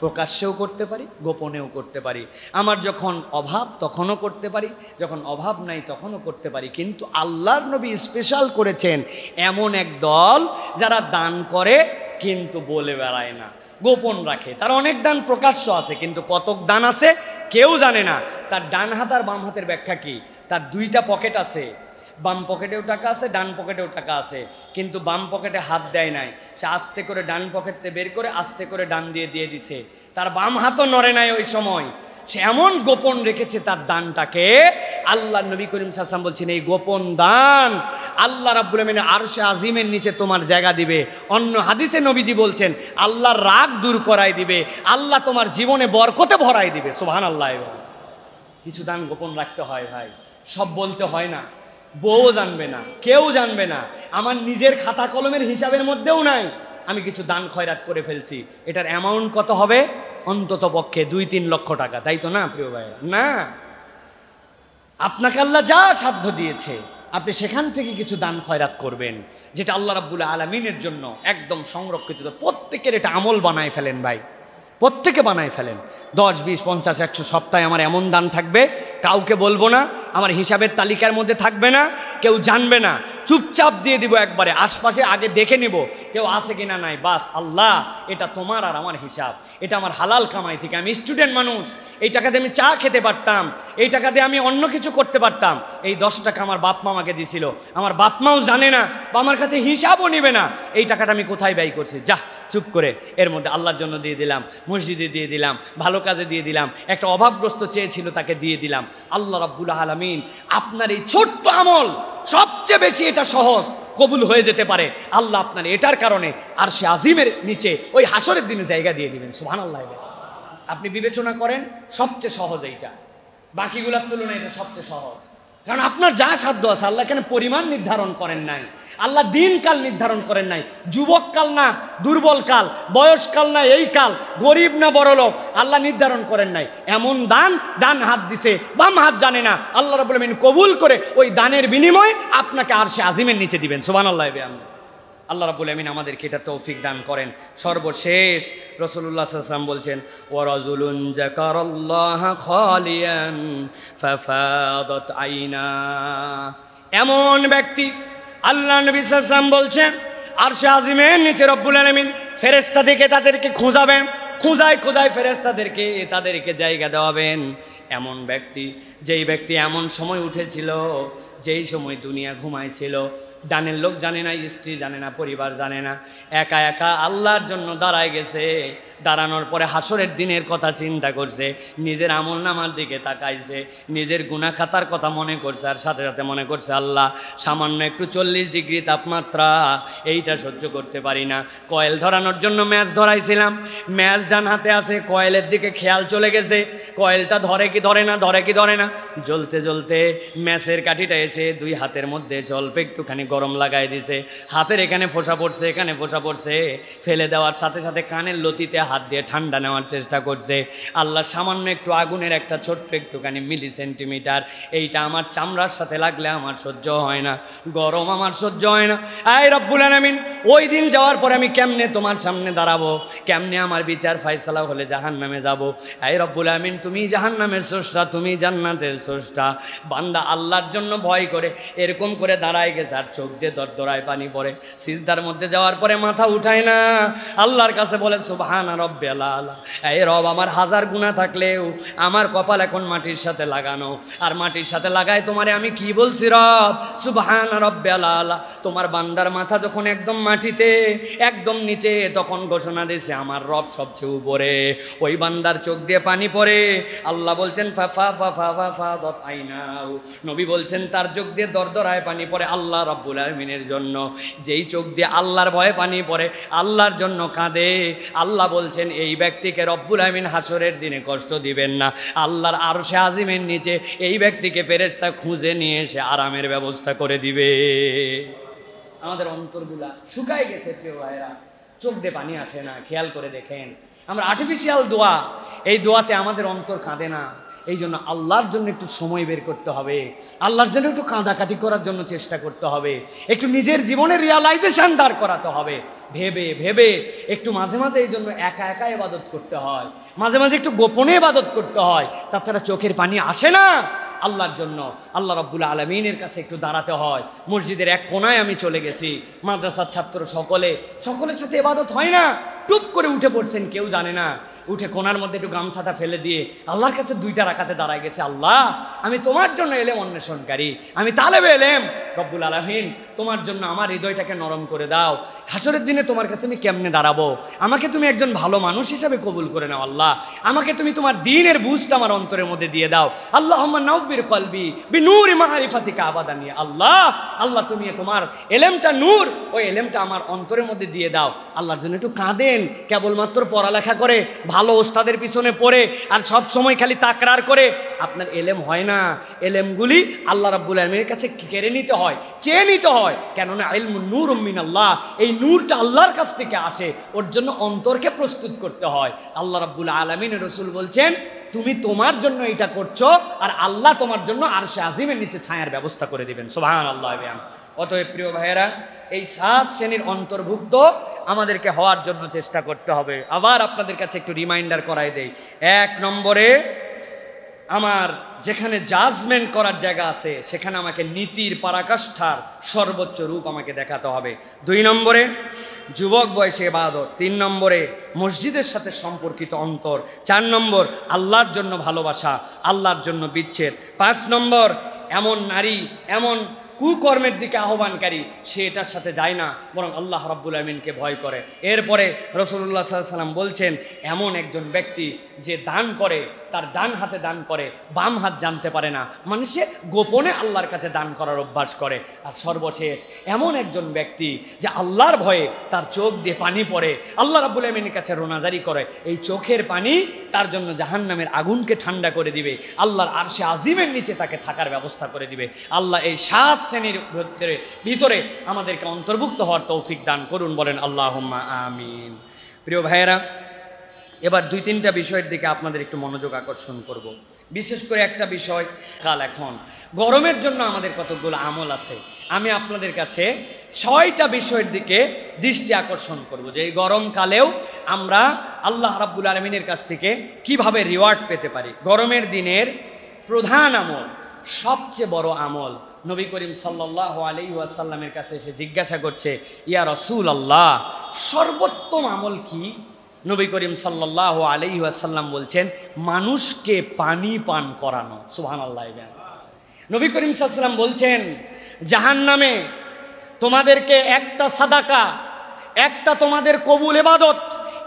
প্রকাশ্যেও করতে পারি, গোপনেও করতে পারি। আমার যখন অভাব তখনও করতে পারি, যখন অভাব নাই তখনও করতে পারি। কিন্তু আল্লাহর নবী স্পেশাল করেছেন এমন এক দল যারা দান করে কিন্তু বলে বেড়ায় না, গোপন রাখে। তার অনেক দান প্রকাশ্য আছে কিন্তু কতক দান আছে কেউ জানে না। তার ডান হাত আর বাম হাতের ব্যাখ্যা কি? তার দুইটা পকেট আছে, বাম পকেটেও টাকা আছে, ডান পকেটেও টাকা আছে, কিন্তু বাম পকেটে হাত দেয় নাই। সে আস্তে করে ডান পকেটতে বের করে আস্তে করে ডান দিয়ে দিছে। তার বাম হাতও নড়ে নাই ওই সময়। সে এমন গোপন রেখেছে তার দানটাকে। আল্লাহ নবী করিম সাল্লাল্লাহু আলাইহি ওয়াসাল্লাম বলছেন এই গোপন দান আল্লাহ রাব্বুল আমিনের আরশে আজিমের নিচে তোমার জায়গা দিবে। অন্য হাদিসে নবীজি বলছেন আল্লাহর রাগ দূর করাই দিবে, আল্লাহ তোমার জীবনে বরকতে ভরাই দিবে। সুবহানাল্লাহ। কিছু দান গোপন রাখতে হয় ভাই, সব বলতে হয় না। বউ জানবে না, কেউ জানবে না, আমার নিজের খাতা কলমের হিসাবের মধ্যেও নাই। আমি কিছু দান খয়রাত করে ফেলছি, এটার অ্যামাউন্ট কত হবে? অন্তত পক্ষে 2-3 লক্ষ টাকা, তাই তো না প্রিয় ভাইরা? না, আপনাকে আল্লাহ যা সাধ্য দিয়েছে আপনি সেখান থেকে কিছু দান খয়রাত করবেন, যেটা আল্লাহ রাব্বুল আলামিনের জন্য একদম সংরক্ষিত। প্রত্যেকের এটা আমল বানায় ফেলেন ভাই, প্রত্যেকে বানায় ফেলেন। 10, 20, 50, 100 সপ্তাহে আমার এমন দান থাকবে, কাউকে বলবো না, আমার হিসাবের তালিকার মধ্যে থাকবে না, কেউ জানবে না, চুপচাপ দিয়ে দিব একবারে। আশপাশে আগে দেখে নিব কেউ আছে কিনা, নাই, বাস আল্লাহ এটা তোমার আর আমার হিসাব, এটা আমার হালাল কামাই থেকে। আমি স্টুডেন্ট মানুষ, এই টাকা দিয়ে আমি চা খেতে পারতাম, এই টাকা দিয়ে আমি অন্য কিছু করতে পারতাম। এই 10 টাকা আমার বাপ মা আমাকে দিছিল, আমার বাপ মাও জানে না বা আমার কাছে হিসাবও নিবে না এই টাকাটা আমি কোথায় ব্যয় করছি। যা চুপ করে এর মধ্যে আল্লাহর জন্য দিয়ে দিলাম, মসজিদে দিয়ে দিলাম, ভালো কাজে দিয়ে দিলাম, একটা অভাবগ্রস্ত চেয়েছিল তাকে দিয়ে দিলাম। আল্লাহ রাব্বুল আলামিন আপনার এই ছোট্ট আমল সবচেয়ে বেশি এটা সহজ কবুল হয়ে যেতে পারে। আল্লাহ আপনার এটার কারণে আরশে আজিমের নিচে ওই হাসরের দিনে জায়গা দিয়ে দিবেন। সুবহানাল্লাহ। আপনি বিবেচনা করেন সবচেয়ে সহজ এইটা, বাকিগুলোর তুলনায় এটা সবচেয়ে সহজ। কারণ আপনার যা সাধ্য আছে, আল্লাহ এখানে পরিমাণ নির্ধারণ করেন নাই, আল্লাহ দিন কাল নির্ধারণ করেন নাই, যুবক কাল না দুর্বল কাল, বয়সকাল না এই কাল, গরিব না বড়লোক, আল্লাহ নির্ধারণ করেন নাই। এমন দান ডান হাত দিছে, বাম হাত জানে না, আল্লাহ রাব্বুল আলামিন কবুল করে ওই দানের বিনিময়ে আপনাকে আরশে আজিমের নিচে দিবেন। সুবহানাল্লাহ। আল্লাহ রাব্বুল আলামিন আমাদেরকে এটা তৌফিক দান করেন। সর্বশেষ রাসূলুল্লাহ সাল্লাল্লাহু আলাইহি ওয়াসাল্লাম বলছেন, ওয়া রাজুলুন যাকারাল্লাহা খালিয়ান ফাফাদাত আইনা। এমন ব্যক্তি, আল্লাহ নবী সাল্লাল্লাহু আলাইহি ওয়াসাল্লাম বলছেন, আরশে আজিমের নিচে রব্বুল আলামিন ফেরেশতা থেকে তাদেরকে খোঁজাবেন, খোঁজায় খোঁজায় ফেরেশতাদেরকে তাদেরকে জায়গা দেওয়াবেন। এমন ব্যক্তি, যেই ব্যক্তি এমন সময় উঠেছিল যেই সময় দুনিয়া ঘুমাইছিল, ডানের লোক জানে না, স্ত্রী জানে না, পরিবার জানে না, একা একা আল্লাহর জন্য দাঁড়ায় গেছে। দাঁড়ানোর পরে হাসরের দিনের কথা চিন্তা করছে, নিজের আমল নামার দিকে তাকাইছে, নিজের গুনাহ খাতার কথা মনে করছে, আর সাথে সাথে মনে করছে আল্লাহ সামান্য একটু 40 ডিগ্রি তাপমাত্রা, এইটা সহ্য করতে পারি না। কয়েল ধরানোর জন্য ম্যাচ ধরাইছিলাম, ম্যাচ ডান হাতে আছে, কয়েলের দিকে খেয়াল চলে গেছে, কয়েলটা ধরে কি ধরে না, ধরে কি ধরে না, জ্বলতে জ্বলতে ম্যাচের কাঠিটা এসে 2 হাতের মধ্যে অল্প একটুখানি গরম লাগাই দিছে, হাতের এখানে ফোঁসা পড়ছে, এখানে ফোঁসা পড়ছে, ফেলে দেওয়ার সাথে সাথে কানের লতিতে হাত দিয়ে ঠান্ডা নেওয়ার চেষ্টা করছে। আল্লাহ সামান্য একটু আগুনের একটা ছোট্ট একটুখানি মিলি সেন্টিমিটার, এইটা আমার চামড়ার সাথে লাগলে আমার সহ্য হয় না, গরম আমার সহ্য হয় না। আয় রব্বুল আলামিন, ওই দিন যাওয়ার পরে আমি কেমনে তোমার সামনে দাঁড়াবো, কেমনে আমার বিচার ফায়সালা হলে জাহান্নামে যাব। আয় রব্বুল আলামিন, তুমি জাহান্নামের স্রষ্টা, তুমি জান্নাতের স্রষ্টা। বান্দা আল্লাহর জন্য ভয় করে এরকম করে দাঁড়ায় গেছে, আর চোখ দিয়ে দরদরায় পানি পড়ে, সিজদার মধ্যে যাওয়ার পরে মাথা উঠায় না, আল্লাহর কাছে বলে সুবহানা রাব্বিয়াল আলা। এই রব, আমার 1000 গুনাহ থাকলেও আমার কপাল এখন মাটির সাথে লাগানো, আর মাটির সাথে লাগায় তোমারে আমি কি বলছি রব, সুবহানা রাব্বিয়াল আলা। তোমার বান্দার মাথা যখন একদম মাটিতে, একদম নিচে, তখন ঘোষণা দিয়েছে আমার রব সবচেয়ে উপরে। ওই বান্দার চোখ দিয়ে পানি পড়ে, আল্লাহ বলছেন ফাফা ফাফা ফাফা দত আইনাউ, নবী বলছেন তার চোখ দিয়ে দরদরায় পানি পড়ে আল্লাহ রাব্বুল আলামিনের জন্য। যেই চোখ দিয়ে আল্লাহর ভয়ে পানি পড়ে, আল্লাহর জন্য কাঁদে, আল্লাহ বলছেন এই ব্যক্তিকে রব্বুল আলামিন হাসরের দিনে কষ্ট দিবেন না। আল্লাহর আরশে আজিমের নিচে এই ব্যক্তিকে ফেরেশতা খুঁজে নিয়ে এসে আরামের ব্যবস্থা করে দিবে। আমাদের অন্তরগুলা শুকায় গেছে প্রিয় ভাইরা, চোখ দিয়ে পানি আসে না। খেয়াল করে দেখেন, আমরা আর্টিফিশিয়াল দোয়া, এই দোয়াতে আমাদের অন্তর কাঁদে না। এই জন্য আল্লাহর জন্য একটু সময় বের করতে হবে, আল্লাহর জন্য একটু কাঁদাকাটি করার জন্য চেষ্টা করতে হবে, একটু নিজের জীবনের রিয়ালাইজেশন দাঁড় করাতে হবে, ভেবে ভেবে একটু মাঝে মাঝে এই জন্য একা একা ইবাদত করতে হয়, মাঝে মাঝে একটু গোপনে ইবাদত করতে হয়, তাছাড়া চোখের পানি আসে না। আল্লাহর জন্য আল্লাহ রাব্বুল আলামিনের কাছে একটু দাঁড়াতে হয়। মসজিদের এক কোনায় আমি চলে গেছি, মাদ্রাসার ছাত্র সকলের সাথে ইবাদত হয় না, টুপ করে উঠে পড়ছেন, কেউ জানে না, উঠে কোনার মধ্যে একটু গামছাটা ফেলে দিয়ে আল্লাহর কাছে 2টা রাকাতে দাঁড়ায় গেছে, আল্লাহ আমি তোমার জন্য এলেম অন্বেষণকারী, আমি তালেবে এলেম, রব্বুল আলামিন তোমার জন্য আমার হৃদয়টাকে নরম করে দাও। হাসরের দিনে তোমার কাছে আমি কেমনে দাঁড়াবো, আমাকে তুমি একজন ভালো মানুষ হিসাবে কবুল করে নাও আল্লাহ, আমাকে তুমি তোমার দ্বীনের বুঝটা আমার অন্তরের মধ্যে দিয়ে দাও। আল্লাহুম্মা নাওবির কলবি বিনূরি মারিফাতিকা আবাদানি। আল্লাহ আল্লাহ তুমি তোমার এলেমটা নূর, ওই এলেমটা আমার অন্তরের মধ্যে দিয়ে দাও। আল্লাহর জন্য একটু কাঁদেন, কেবলমাত্র পড়ালেখা করে ভালো ওস্তাদের পিছনে পড়ে আর সব সময় খালি তাকরার করে আপনার এলেম হয় না। এলেমগুলি আল্লাহ রাব্বুল আলামিনের কাছে কেড়ে নিতে হয়, চেয়ে নিতে হয়, কেননা ইলমুন নূরুম মিনাল্লাহ, এই নূরটা আল্লাহর কাছ থেকে আসে, ওর জন্য অন্তরকে প্রস্তুত করতে হয়। আল্লাহ রাব্বুল আলামিনের রাসূল বলছেন, তুমি তোমার জন্য এটা করছো, আর আল্লাহ তোমার জন্য আরশে আজিমের নিচে ছায়ার ব্যবস্থা করে দিবেন। সুবহানাল্লাহ। অতএব প্রিয় ভাইয়েরা, এই 7 শ্রেণীর অন্তর্ভুক্ত আমাদেরকে হওয়ার জন্য চেষ্টা করতে হবে। আবার আপনাদের কাছে একটু রিমাইন্ডার করাই দেই। 1 নম্বরে, আমার যেখানে জাজমেন্ট করার জায়গা আছে সেখানে আমাকে নীতির পরাকাষ্ঠার সর্বোচ্চ রূপ আমাকে দেখাতে হবে। 2 নম্বরে, যুবক বয়সে ইবাদত। 3 নম্বরে, মসজিদের সাথে সম্পর্কিত অন্তর। 4 নম্বর, আল্লাহর জন্য ভালোবাসা, আল্লাহর জন্য বিচ্ছেদ। 5 নম্বর, এমন নারী, এমন কুকর্মের দিকে আহ্বানকারী, সে এটার সাথে যায় না, বরং আল্লাহ রাব্বুল আমিনকে ভয় করে। এরপরে রাসূলুল্লাহ সাল্লাল্লাহু আলাইহি ওয়াসাল্লাম বলছেন, এমন একজন ব্যক্তি যে দান করে, তার ডান হাতে দান করে, বাম হাত জানতে পারে না, মানুষে গোপনে আল্লাহর কাছে দান করার অভ্যাস করে। আর সর্বশেষ, এমন একজন ব্যক্তি যে আল্লাহর ভয়ে তার চোখ দিয়ে পানি পড়ে, আল্লাহ রাব্বুল আমিনের কাছে রোনাজারি করে, এই চোখের পানি তার জন্য জাহান্নামের আগুনকে ঠান্ডা করে দিবে, আল্লাহর আরশে আজিমের নিচে তাকে থাকার ব্যবস্থা করে দিবে। আল্লাহ এই 7 শ্রেণীর ভিতরে আমাদেরকে অন্তর্ভুক্ত হওয়ার তৌফিক দান করুন, বলেন আল্লাহুম্মা আমিন। প্রিয় ভাইয়েরা, এবার 2-3টা বিষয়ের দিকে আপনাদের একটু মনোযোগ আকর্ষণ করব। বিশেষ করে একটা বিষয়, কাল এখন গরমের জন্য আমাদের কতগুলো আমল আছে, আমি আপনাদের কাছে 6টা বিষয়ের দিকে দৃষ্টি আকর্ষণ করব, যে এই গরমকালেও আমরা আল্লাহ রাব্বুল আলামিনের কাছ থেকে কিভাবে রিওয়ার্ড পেতে পারি। গরমের দিনের প্রধান আমল, সবচেয়ে বড় আমল, নবী করিম সাল্লাল্লাহু আলাইহি ওয়াসাল্লামের কাছে এসে জিজ্ঞাসা করছে, ইয়া রাসূলুল্লাহ, সর্বোত্তম আমল কি? নবী করিম সাল্লাল্লাহু আলাইহি ওয়াসাল্লাম বলছেন, মানুষকে পানি পান করানো। সুবহানাল্লাহ। নবী করিম সাল্লাল্লাহু আলাইহি ওয়াসাল্লাম বলছেন, জাহান্নামে তোমাদেরকে একটা সাদাকা, একটা তোমাদের কবুল ইবাদত,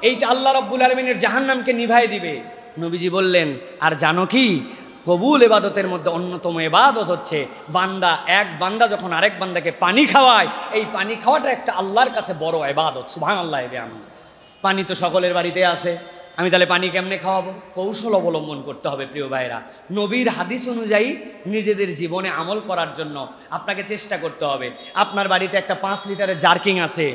এইটা আল্লাহ রাব্বুল আলামিনের জাহান্নামকে নিভাই দিবে। নবীজি বললেন, আর জানো কি, কবুল ইবাদতের মধ্যে অন্যতম ইবাদত হচ্ছে এক বান্দা যখন আরেক বান্দাকে পানি খাওয়ায়, এই পানি খাওয়াটা একটা আল্লাহর কাছে বড় ইবাদত। সুবহানাল্লাহ। পানি তো সকলের বাড়িতে আসে, আমি তাহলে পানি কেমনে খাওয়াবো? কৌশল অবলম্বন করতে হবে প্রিয় ভাইরা। নবীর হাদিস অনুযায়ী নিজেদের জীবনে আমল করার জন্য আপনাকে চেষ্টা করতে হবে। আপনার বাড়িতে একটা 5 লিটারের জার্কিং আছে,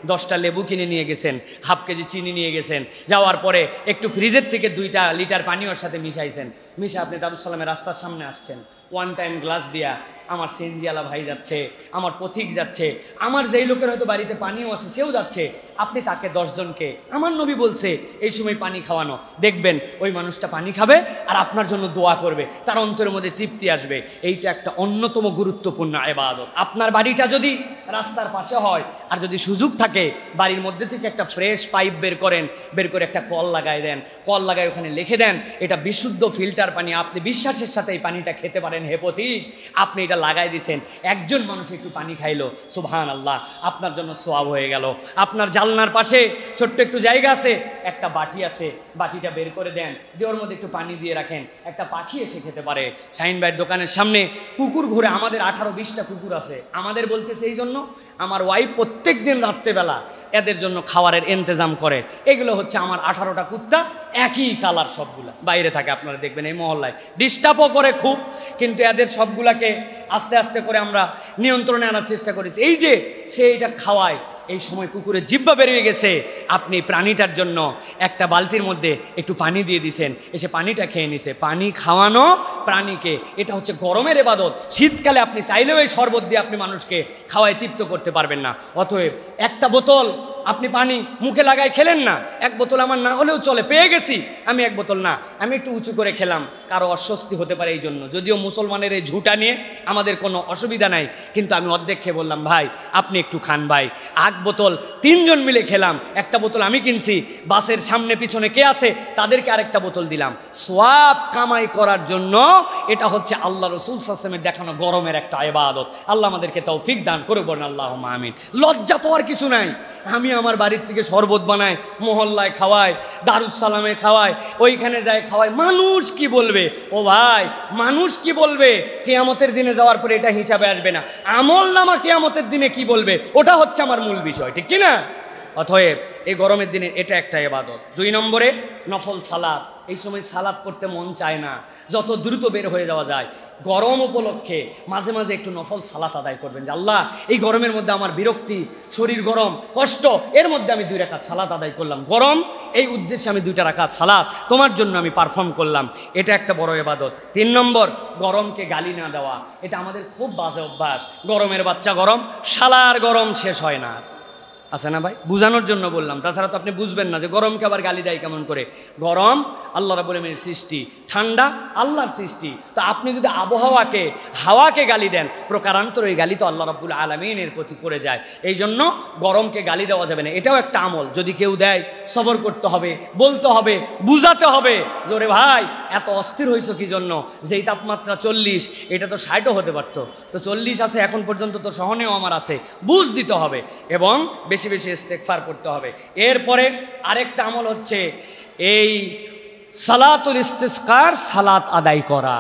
10টা লেবু কিনে নিয়ে গেছেন, হাফ কেজি চিনি নিয়ে গেছেন, যাওয়ার পরে একটু ফ্রিজের থেকে 2টা লিটার পানি ওর সাথে মিশাইছেন, মিশে আপনি দারুস সালামের রাস্তার সামনে আসছেন, 1 টাইম গ্লাস দিয়া আমার সিএনজিওয়ালা ভাই যাচ্ছে, আমার পথিক যাচ্ছে, আমার যেই লোকের হয়তো বাড়িতে পানিও আছে সেও যাচ্ছে, আপনি তাকে 10 জনকে আমার নবী বলছে এই সময় পানি খাওয়ানো, দেখবেন ওই মানুষটা পানি খাবে আর আপনার জন্য দোয়া করবে, তার অন্তরের মধ্যে তৃপ্তি আসবে। এইটা একটা অন্যতম গুরুত্বপূর্ণ ইবাদত। আপনার বাড়িটা যদি রাস্তার পাশে হয় আর যদি সুযোগ থাকে, বাড়ির মধ্যে থেকে একটা ফ্রেশ পাইপ বের করেন, বের করে একটা কল লাগাই দেন, কল লাগাই ওখানে লিখে দেন এটা বিশুদ্ধ ফিল্টার পানি, আপনি বিশ্বাসের সাথে এই পানিটা খেতে পারেন, হে পথিক আপনি এটা লাগাই দিয়েছেন, একজন মানুষ একটু পানি খাইলো, সুবহানাল্লাহ, আপনার জন্য সওয়াব হয়ে গেল। আপনার জানলার পাশে ছোট্ট একটু জায়গা আছে, একটা বাটি আছে, বাটিটা বের করে দেন, দিয়ে ওর মধ্যে একটু পানি দিয়ে রাখেন, একটা পাখি এসে খেতে পারে। শাহিন ভাইয়ের দোকানের সামনে কুকুর ঘুরে, আমাদের 18-20টা কুকুর আছে, আমাদের বলতেছে এই জন্য আমার ওয়াইফ প্রত্যেক দিন রাত্রেবেলা এদের জন্য খাবারের ইন্তজাম করে। এগুলো হচ্ছে আমার 18টা কুত্তা, একই কালার সবগুলা, বাইরে থাকে, আপনারা দেখবেন এই মহল্লায় ডিস্টার্বও করে খুব, কিন্তু এদের সবগুলাকে আস্তে আস্তে করে আমরা নিয়ন্ত্রণে আনার চেষ্টা করেছি। এই যে সে এটা খাওয়ায়, এই সময় কুকুরের জিহ্বা বেরিয়ে গেছে, আপনি প্রাণীটার জন্য একটা বালতির মধ্যে একটু পানি দিয়ে দিয়েছেন, এসে পানিটা খেয়ে নিছে। পানি খাওয়ানো প্রাণীকে, এটা হচ্ছে গরমের ইবাদত। শীতকালে আপনি চাইলেও এই শরবত দিয়ে আপনি মানুষকে খাওয়ায় তৃপ্ত করতে পারবেন না। অতএব একটা বোতল আপনি পানি মুখে লাগাই খেলেন না, 1 বোতল আমার না হলেও চলে, পেয়ে গেছি আমি 1 বোতল না, আমি একটু উঁচু করে খেলাম, কারো অস্বস্তি হতে পারে এই জন্য। যদিও মুসলমানের এই ঝুঁটা নিয়ে আমাদের কোনো অসুবিধা নাই, কিন্তু আমি অর্ধেক খেয়ে বললাম, ভাই আপনি একটু খান ভাই। 8 বোতল 3 জন মিলে খেলাম, একটা বোতল আমি কিনছি, বাসের সামনে পিছনে কে আছে তাদেরকে আরেকটা বোতল দিলাম, সওয়াব কামাই করার জন্য। এটা হচ্ছে আল্লাহ রাসূল সাল্লাল্লাহু আলাইহি ওয়াসাল্লামের দেখানো গরমের একটা ইবাদত। আল্লাহ আমাদেরকে তৌফিক দান করুন, বলেন আল্লাহুম্মা আমিন। লজ্জা পাওয়ার কিছু নাই, আমি আমার বাড়ির থেকে শরবত বানাই, মহল্লায় খাওয়াই, দারুস সালামে খাওয়াই, ওইখানে যাই খাওয়াই, মানুষ কি বলবে? ও ভাই, মানুষ কি বলবে? কিয়ামতের দিনে যাওয়ার পরে এটা হিসাবে আসবে না, আমলনামা কিয়ামতের দিনে কি বলবে, ওটা হচ্ছে আমার মূল বিষয়, ঠিক কি না? অতএব এই গরমের দিনে এটা একটা ইবাদত। 2 নম্বরে নফল সালাত। এই সময় সালাত পড়তে মন চায় না, যত দ্রুত বের হয়ে যাওয়া যায়। গরম উপলক্ষে মাঝে মাঝে একটু নফল সালাত আদায় করবেন, যে আল্লাহ এই গরমের মধ্যে আমার বিরক্তি, শরীর গরম, কষ্ট, এর মধ্যে আমি 2 রাকাত সালাত আদায় করলাম, গরম এই উদ্দেশ্যে আমি 2টা রাকাত সালাত তোমার জন্য আমি পারফর্ম করলাম, এটা একটা বড় ইবাদত। 3 নম্বর, গরমকে গালি না দেওয়া। এটা আমাদের খুব বাজে অভ্যাস। গরমের বাচ্চা গরম, শালার গরম শেষ হয় না। আছে না ভাই? বুঝানোর জন্য বললাম, তাছাড়া তো আপনি বুঝবেন না যে গরমকে আবার গালি দেয় কেমন করে। গরম আল্লাহ রাব্বুল আলামিনের সৃষ্টি, ঠান্ডা আল্লাহর সৃষ্টি। তো আপনি যদি আবহাওয়াকে, হাওয়াকে গালি দেন, প্রকারান্তর ওই গালি তো আল্লাহ রাব্বুল আলামিনের প্রতি পড়ে যায়। এই জন্য গরমকে গালি দেওয়া যাবে না, এটাও একটা আমল। যদি কেউ দেয়, সবর করতে হবে, বলতে হবে, বুঝাতে হবে, জোরে ভাই এত অস্থির হয়েছ কি জন্য? যেই তাপমাত্রা 40, এটা তো 60ও হতে পারতো, তো 40 আছে এখন পর্যন্ত, তো সহনেও আমার আছে, বুঝ দিতে হবে এবং বেশি বেশি ইস্তেগফার করতে হবে। এরপরে আরেকটা আমল হচ্ছে এই সালাতুল ইস্তিসকার, সালাত আদায় করা।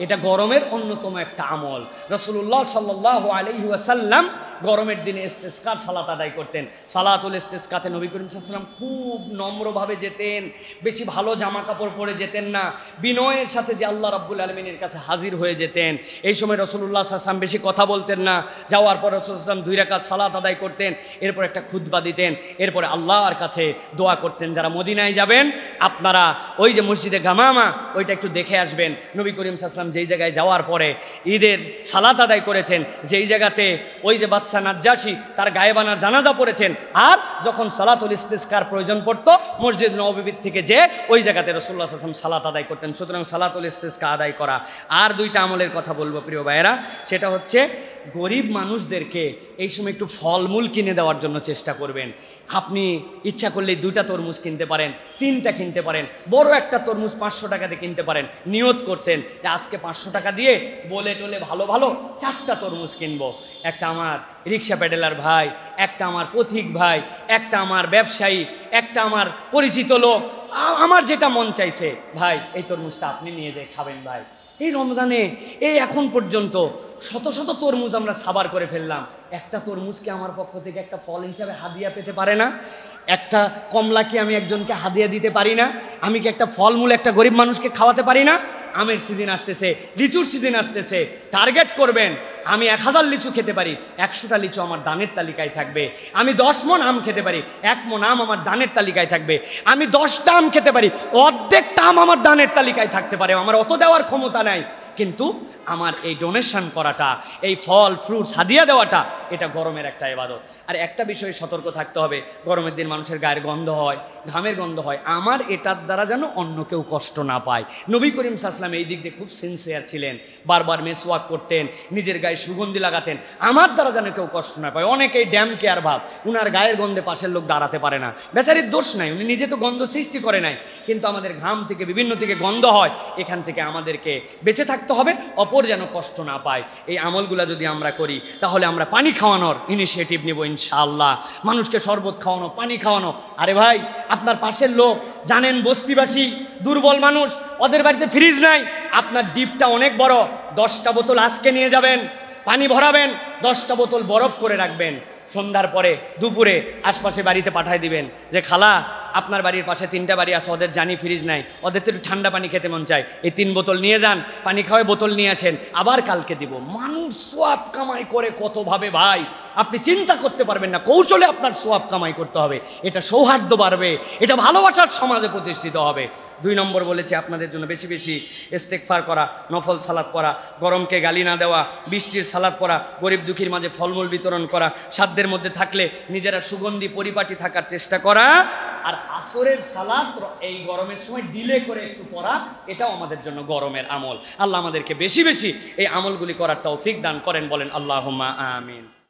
এটা গরমের অন্যতম একটা আমল। রাসূলুল্লাহ সাল্লাল্লাহু আলাইহি ওয়াসাল্লাম গরমের দিনে ইস্তিসকার সালাত আদায় করতেন। সালাতুল ইস্তিসকাতে নবী করিম সাল্লাল্লাহু আলাইহি ওয়াসাল্লাম খুব নম্রভাবে যেতেন, বেশি ভালো জামা কাপড় পরে যেতেন না, বিনয়ের সাথে যে আল্লাহ রাব্বুল আলামিনের কাছে হাজির হয়ে যেতেন। এই সময় রাসূলুল্লাহ সাল্লাল্লাহু আলাইহি ওয়াসাল্লাম বেশি কথা বলতেন না। যাওয়ার পর রাসূলুল্লাহ সাল্লাল্লাহু আলাইহি ওয়াসাল্লাম 2 রাকাত সালাত আদায় করতেন, এরপর একটা খুতবা দিতেন, এরপরে আল্লাহর কাছে দোয়া করতেন। যারা মদিনায় যাবেন আপনারা ওই যে মসজিদে গামামা, ওইটা একটু দেখে আসবেন। নবী করিম সাল্লাল্লাহু আলাইহি ওয়াসাল্লাম যেই জায়গায় যাওয়ার পরে ঈদের সালাত আদায় করেছেন, যেই জায়গাতে ওই যে বাদশা নাজ্জাশী তার গায়েবানার জানাজা পড়েছেন, আর যখন সালাতুল ইস্তিসকার প্রয়োজন পড়তো মসজিদ নববী থেকে যে ওই জায়গাতে রাসূলুল্লাহ সাল্লাল্লাহু আলাইহি ওয়াসাল্লাম সালাত আদায় করতেন। সুতরাং সালাতুল ইস্তিসকা আদায় করা। আর 2টা আমলের কথা বলবো প্রিয় ভাইয়েরা, সেটা হচ্ছে গরিব মানুষদেরকে এই সময় একটু ফলমূল কিনে দেওয়ার জন্য চেষ্টা করবেন। আপনি ইচ্ছা করলে 2টা তরমুজ কিনতে পারেন, 3টা কিনতে পারেন, বড় একটা তরমুজ 500 টাকাতে কিনতে পারেন। নিয়ত করছেন যে আজকে 500 টাকা দিয়ে বলে টলে ভালো ভালো 4টা তরমুজ কিনবো। একটা আমার রিক্সা প্যাডেলার ভাই, একটা আমার পথিক ভাই, একটা আমার ব্যবসায়ী, একটা আমার পরিচিত লোক, আমার যেটা মন চাইছে, ভাই এই তরমুজটা আপনি নিয়ে যেয়ে খাবেন। ভাই এই রমজানে এই এখন পর্যন্ত শত শত তরমুজ আমরা সাবার করে ফেললাম, একটা তরমুজকে আমার পক্ষ থেকে একটা ফল হিসাবে হাদিয়া পেতে পারে না? একটা কমলা কি আমি একজনকে হাদিয়া দিতে পারি না? আমি কি একটা ফলমূল একটা গরিব মানুষকে খাওয়াতে পারি না? আমের সিজন আসতেছে, লিচুর সিজন আসতেছে, টার্গেট করবেন আমি 1000 লিচু খেতে পারি, 100টা লিচু আমার দানের তালিকায় থাকবে। আমি 10 মণ আম খেতে পারি, 1 মণ আম আমার দানের তালিকায় থাকবে। আমি 10টা আম খেতে পারি, অর্ধেকটা আম আমার দানের তালিকায় থাকতে পারে। আমার অত দেওয়ার ক্ষমতা নাই, কিন্তু আমার এই ডোনেশন করাটা, এই ফল ফ্রুটস হাদিয়া দেওয়াটা, এটা গরমের একটা ইবাদত। আর একটা বিষয়ে সতর্ক থাকতে হবে, গরমের দিন মানুষের গায়ের গন্ধ হয়, ঘামের গন্ধ হয়, আমার এটার দ্বারা যেন অন্য কেউ কষ্ট না পায়। নবী করিম সাল্লাল্লাহু আলাইহি ওয়াসাল্লাম এই দিক দিয়ে খুব সিনসিয়ার ছিলেন, বারবার মেসওয়াক করতেন, নিজের গায়ে সুগন্ধি লাগাতেন, আমার দ্বারা যেন কেউ কষ্ট না পায়। অনেকেই ড্যাম কেয়ার ভাব, উনার গায়ের গন্ধে পাশের লোক দাঁড়াতে পারে না, বেচারির দোষ নাই, উনি নিজে তো গন্ধ সৃষ্টি করে নাই, কিন্তু আমাদের ঘাম থেকে বিভিন্ন থেকে গন্ধ হয়, এখান থেকে আমাদেরকে বেঁচে থাকতে হবে, অপর যেন কষ্ট না পায়। এই আমলগুলা যদি আমরা করি, তাহলে আমরা পানি খাওয়ানোর ইনিশিয়েটিভ নেব ইনশাআল্লাহ। মানুষকে শরবত খাওয়ানো, পানি খাওয়ানো। আরে ভাই আপনার পাশের লোক জানেন বস্তিবাসী, দুর্বল মানুষ, ওদের বাড়িতে ফ্রিজ নাই, আপনার ডিপটা অনেক বড়, 10টা বোতল আজকে নিয়ে যাবেন, পানি ভরাবেন, 10টা বোতল বরফ করে রাখবেন, সন্ধ্যার পরে দুপুরে আশপাশে বাড়িতে পাঠায় দিবেন যে খালা আপনার বাড়ির পাশে 3টা বাড়ি আছে, ওদের জানি ফ্রিজ নাই, ওদের তো একটু ঠান্ডা পানি খেতে মন চায়, এই 3 বোতল নিয়ে যান, পানি খাওয়ায় বোতল নিয়ে আসেন, আবার কালকে দিব। মানুষ সোয়াব কামাই করে কতভাবে ভাই, আপনি চিন্তা করতে পারবেন না। কৌশলে আপনার সোয়াব কামাই করতে হবে, এটা সৌহার্দ্য বাড়বে, এটা ভালোবাসার সমাজে প্রতিষ্ঠিত হবে। 2 নম্বর বলেছি আপনাদের জন্য বেশি বেশি ইস্তেগফার করা, নফল সালাত পড়া, গরমকে গালি না দেওয়া, বৃষ্টির সালাত পড়া, গরিব দুঃখীর মাঝে ফলমূল বিতরণ করা, সাধ্যের মধ্যে থাকলে নিজেরা সুগন্ধি পরিপাটি থাকার চেষ্টা করা, আর আসরের সালাত এই গরমের সময় ডিলে করে একটু পড়া, এটাও আমাদের জন্য গরমের আমল। আল্লাহ আমাদেরকে বেশি বেশি এই আমলগুলি করার তৌফিক দান করেন, বলেন আল্লাহুম্মা আমিন।